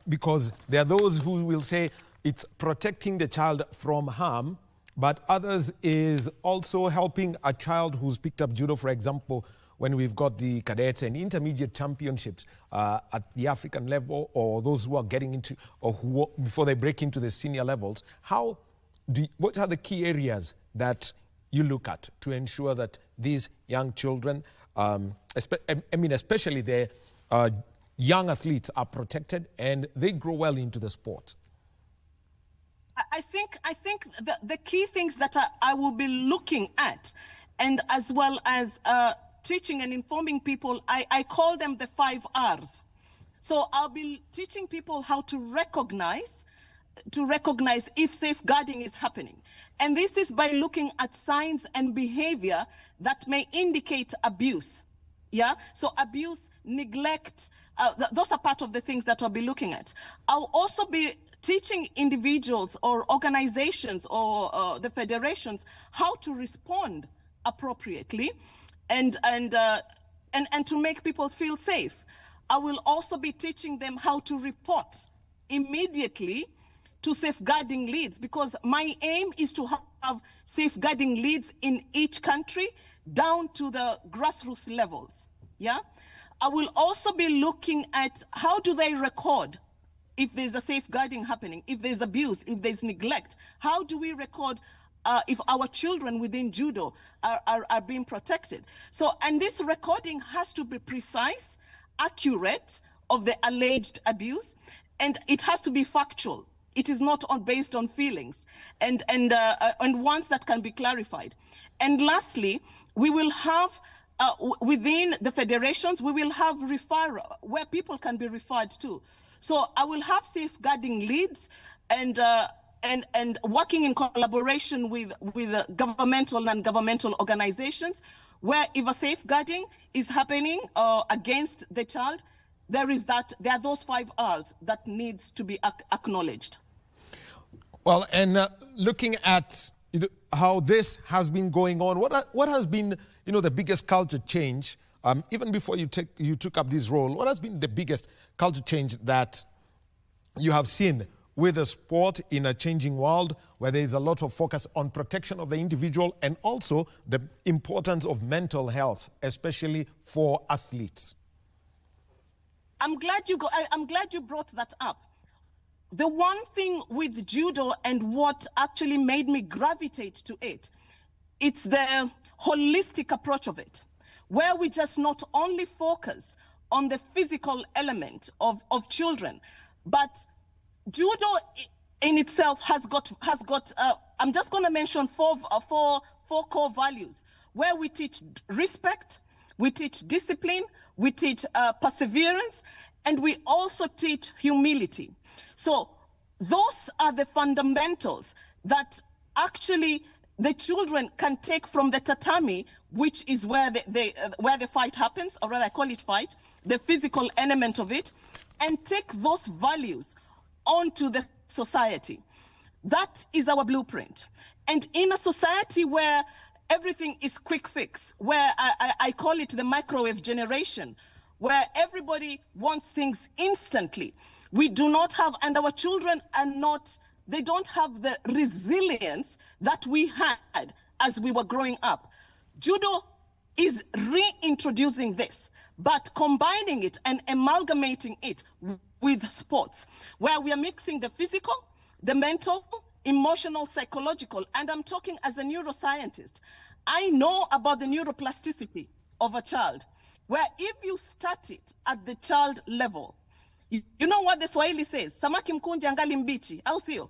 because there are those who will say it's protecting the child from harm, but others is also helping a child who's picked up judo, for example, when we've got the cadets and intermediate championships at the African level, or those who are getting into, or who before they break into the senior levels. What are the key areas that you look at to ensure that these young children, especially the young athletes, are protected and they grow well into the sport? I think the key things that I will be looking at, and as well as teaching and informing people, I call them the 5 R's. So I'll be teaching people how to recognize if safeguarding is happening. And this is by looking at signs and behavior that may indicate abuse. Yeah, so abuse, neglect, those are part of the things that I'll be looking at. I'll also be teaching individuals or organizations or the federations how to respond appropriately and to make people feel safe. I will also be teaching them how to report immediately to safeguarding leads, because my aim is to have safeguarding leads in each country down to the grassroots levels. Yeah, I will also be looking at how do they record if there's a safeguarding happening, if there's abuse, if there's neglect. How do we record if our children within judo are being protected? So, and this recording has to be precise, accurate of the alleged abuse, and it has to be factual. It is not based on feelings, and ones that can be clarified. And lastly, we will have within the federations, we will have referral where people can be referred to. So I will have safeguarding leads and working in collaboration with governmental and non-governmental organizations, where if a safeguarding is happening against the child, there are those 5 R's that needs to be acknowledged. Well, and looking at how this has been going on, what has been the biggest culture change, even before you took up this role? What has been the biggest culture change that you have seen with the sport in a changing world where there is a lot of focus on protection of the individual and also the importance of mental health, especially for athletes? I'm glad you brought that up. The one thing with judo and what actually made me gravitate to it, it's the holistic approach of it, where we just not only focus on the physical element of children, but judo in itself has got I'm just going to mention four core values, where we teach respect, we teach discipline, we teach perseverance, and we also teach humility. So those are the fundamentals that actually the children can take from the tatami, which is where the fight happens, or rather I call it fight, the physical element of it, and take those values onto the society. That is our blueprint. And in a society where everything is quick fix, where I call it the microwave generation, where everybody wants things instantly, we do not have, and our children are not, they don't have the resilience that we had as we were growing up. Judo is reintroducing this, but combining it and amalgamating it with sports, where we are mixing the physical, the mental, emotional, psychological, and I'm talking as a neuroscientist. I know about the neuroplasticity of a child, where if you start it at the child level, you know what the Swahili says, samaki mkunje angali mbichi, au sio?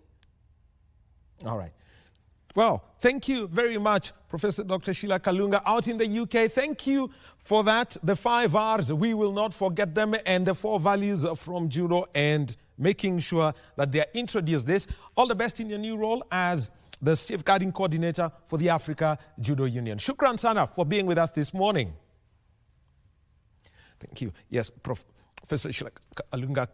All right. Well, thank you very much, Professor Dr. Sheila Kalunga out in the UK. Thank you for that. The 5 R's, we will not forget them, and the 4 values from judo, and making sure that they are introduced this. All the best in your new role as the safeguarding coordinator for the Africa Judo Union. Shukran sana for being with us this morning. Thank you. Yes, Professor Sheila Kalunga,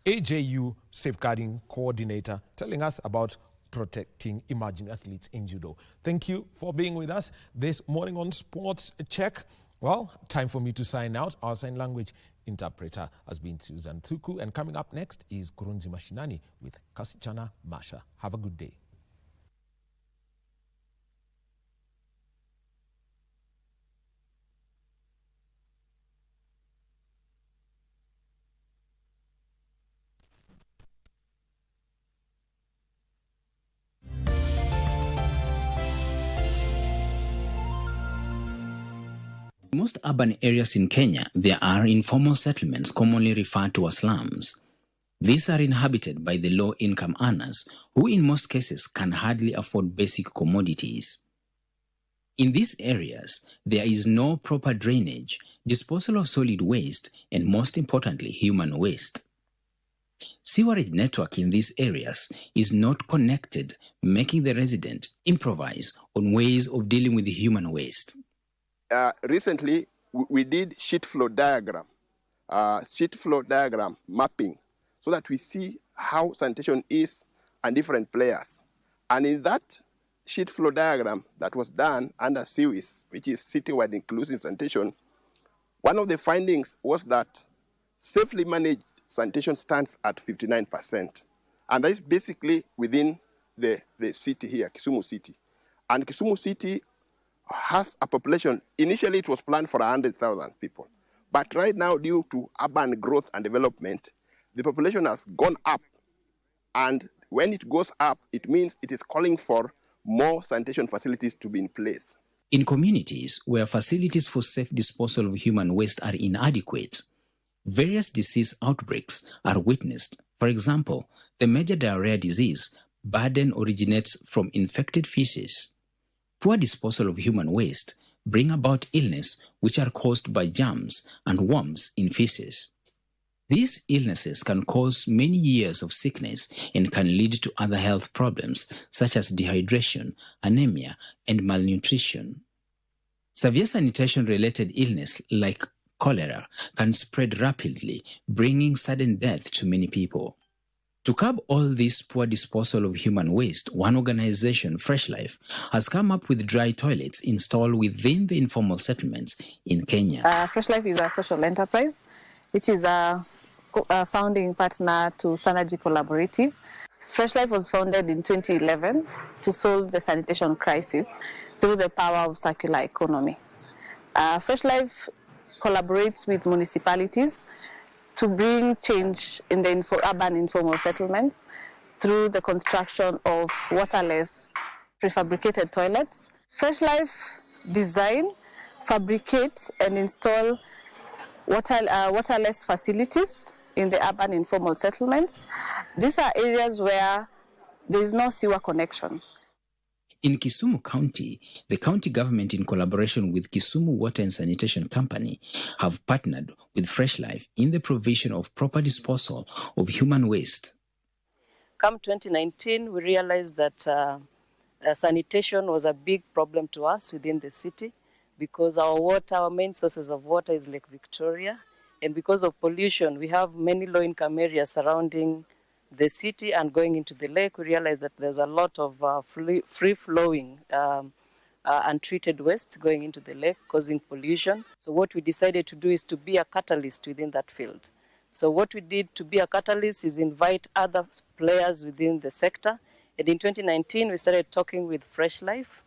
AJU safeguarding coordinator, telling us about protecting emerging athletes in judo. Thank you for being with us this morning on Sports Check. Well, time for me to sign out. Our sign language interpreter has been Susan Thuku, and coming up next is Kurunzi Mashinani with Kasichana Masha. Have a good day. In most urban areas in Kenya, there are informal settlements commonly referred to as slums. These are inhabited by the low-income earners, who in most cases can hardly afford basic commodities. In these areas, there is no proper drainage, disposal of solid waste, and most importantly, human waste. Sewerage network in these areas is not connected, making the resident improvise on ways of dealing with the human waste. Recently, we did sheet flow diagram mapping, so that we see how sanitation is and different players. And in that sheet flow diagram that was done under CIWIS, which is Citywide Inclusive Sanitation, one of the findings was that safely managed sanitation stands at 59%. And that is basically within the city here, Kisumu City. And Kisumu City has a population, initially it was planned for 100,000 people. But right now, due to urban growth and development, the population has gone up. And when it goes up, it means it is calling for more sanitation facilities to be in place. In communities where facilities for safe disposal of human waste are inadequate, various disease outbreaks are witnessed. For example, the major diarrhea disease burden originates from infected feces. Poor disposal of human waste bring about illness which are caused by germs and worms in feces. These illnesses can cause many years of sickness and can lead to other health problems such as dehydration, anemia, and malnutrition. Severe sanitation-related illness like cholera can spread rapidly, bringing sudden death to many people. To curb all this poor disposal of human waste, one organization, Fresh Life, has come up with dry toilets installed within the informal settlements in Kenya. Fresh Life is a social enterprise, which is founding partner to Synergy Collaborative. Fresh Life was founded in 2011 to solve the sanitation crisis through the power of circular economy. Fresh Life collaborates with municipalities to bring change in the urban informal settlements through the construction of waterless prefabricated toilets. Fresh Life design, fabricate and install waterless facilities in the urban informal settlements. These are areas where there is no sewer connection. In Kisumu County, the county government, in collaboration with Kisumu Water and Sanitation Company, have partnered with Fresh Life in the provision of proper disposal of human waste. Come 2019, we realized that sanitation was a big problem to us within the city because our main sources of water is Lake Victoria, and because of pollution, we have many low-income areas surrounding the city and going into the lake. We realized that there's a lot of free-flowing untreated waste going into the lake, causing pollution. So what we decided to do is to be a catalyst within that field. So what we did to be a catalyst is invite other players within the sector. And in 2019, we started talking with Fresh Life.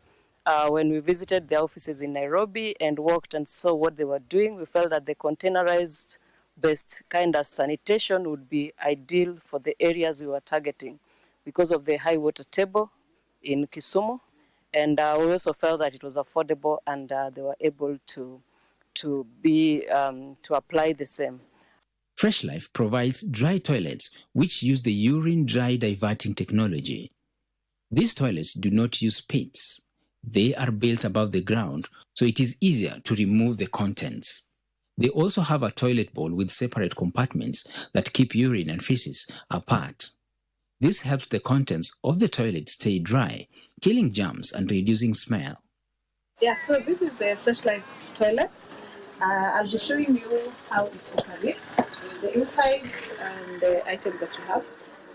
When we visited their offices in Nairobi and walked and saw what they were doing, we felt that the containerized based kind of sanitation would be ideal for the areas we were targeting because of the high water table in Kisumu, and we also felt that it was affordable and they were able to apply the same. Fresh Life provides dry toilets which use the urine dry diverting technology. These toilets do not use pits. They are built above the ground, so it is easier to remove the contents. They also have a toilet bowl with separate compartments that keep urine and feces apart. This helps the contents of the toilet stay dry, killing germs and reducing smell. Yeah, so this is the Fresh Life toilet. I'll be showing you how it operates, the insides and the items that you have.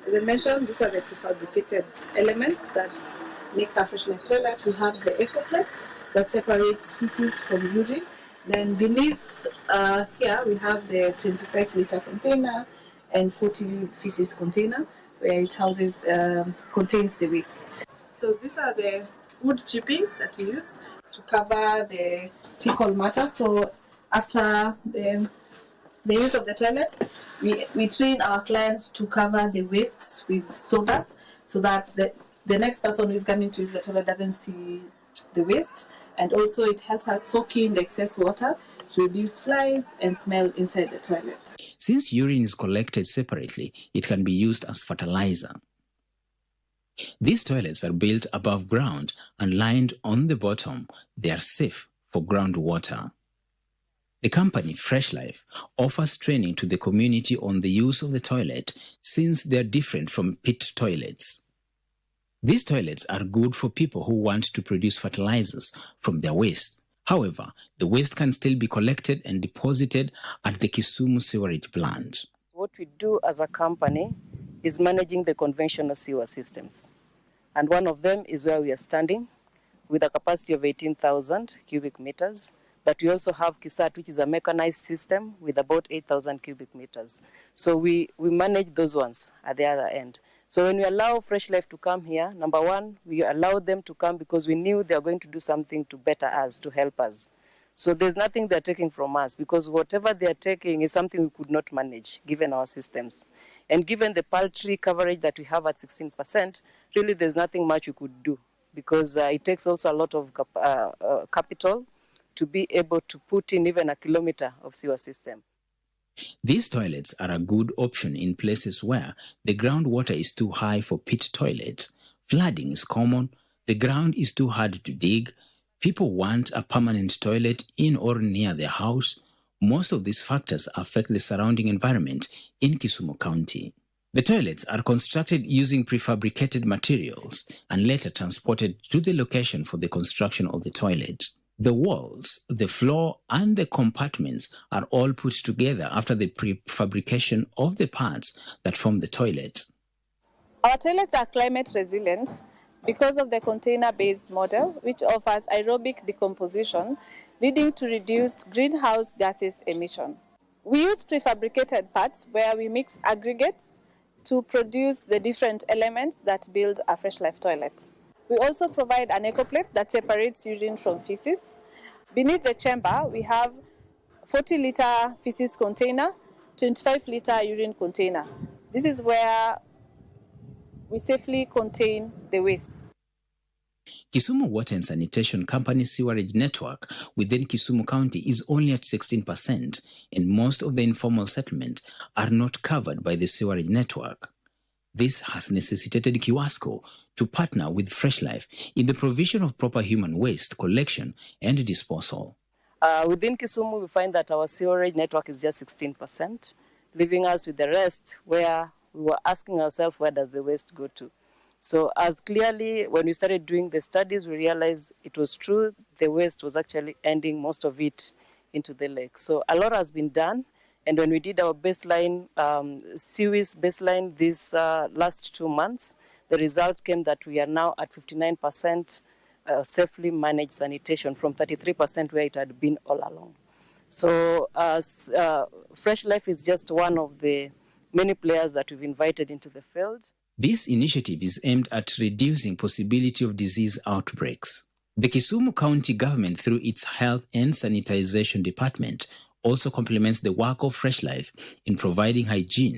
As I mentioned, these are the prefabricated elements that make a Fresh Life toilet. We have the eco plate that separates feces from urine. Then beneath here we have the 25-liter container and 40 feces container where it houses contains the waste. So these are the wood chippings that we use to cover the fecal matter. So after the use of the toilet, we train our clients to cover the waste with sawdust so that the next person who is coming to use the toilet doesn't see the waste. And also it helps us soak in the excess water to reduce flies and smell inside the toilet. Since urine is collected separately, it can be used as fertilizer. These toilets are built above ground and lined on the bottom. They are safe for groundwater. The company Fresh Life offers training to the community on the use of the toilet since they are different from pit toilets. These toilets are good for people who want to produce fertilizers from their waste. However, the waste can still be collected and deposited at the Kisumu sewerage plant. What we do as a company is managing the conventional sewer systems. And one of them is where we are standing with a capacity of 18,000 cubic meters. But we also have KISAT, which is a mechanized system with about 8,000 cubic meters. So we manage those ones at the other end. So when we allow Fresh Life to come here, number one, we allow them to come because we knew they are going to do something to better us, to help us. So there's nothing they're taking from us because whatever they're taking is something we could not manage given our systems. And given the paltry coverage that we have at 16%, really there's nothing much we could do because it takes also a lot of capital to be able to put in even a kilometer of sewer system. These toilets are a good option in places where the groundwater is too high for pit toilets. Flooding is common, the ground is too hard to dig, people want a permanent toilet in or near their house. Most of these factors affect the surrounding environment in Kisumu County. The toilets are constructed using prefabricated materials and later transported to the location for the construction of the toilet. The walls, the floor, and the compartments are all put together after the prefabrication of the parts that form the toilet. Our toilets are climate resilient because of the container-based model, which offers aerobic decomposition, leading to reduced greenhouse gases emission. We use prefabricated parts where we mix aggregates to produce the different elements that build a Fresh Life toilet. We also provide an eco plate that separates urine from feces. Beneath the chamber, we have 40-liter feces container, 25-liter urine container. This is where we safely contain the waste. Kisumu Water and Sanitation Company sewerage network within Kisumu County is only at 16%, and most of the informal settlement are not covered by the sewerage network. This has necessitated Kiwasco to partner with Fresh Life in the provision of proper human waste collection and disposal. Within Kisumu, we find that our sewerage network is just 16%, leaving us with the rest where we were asking ourselves, where does the waste go to? So as clearly, when we started doing the studies, we realized it was true. The waste was actually ending most of it into the lake. So a lot has been done. And when we did our baseline, series baseline these last 2 months, the result came that we are now at 59% safely managed sanitation from 33% where it had been all along. So Fresh Life is just one of the many players that we've invited into the field. This initiative is aimed at reducing possibility of disease outbreaks. The Kisumu County government, through its Health and Sanitization Department, also complements the work of Fresh Life in providing hygiene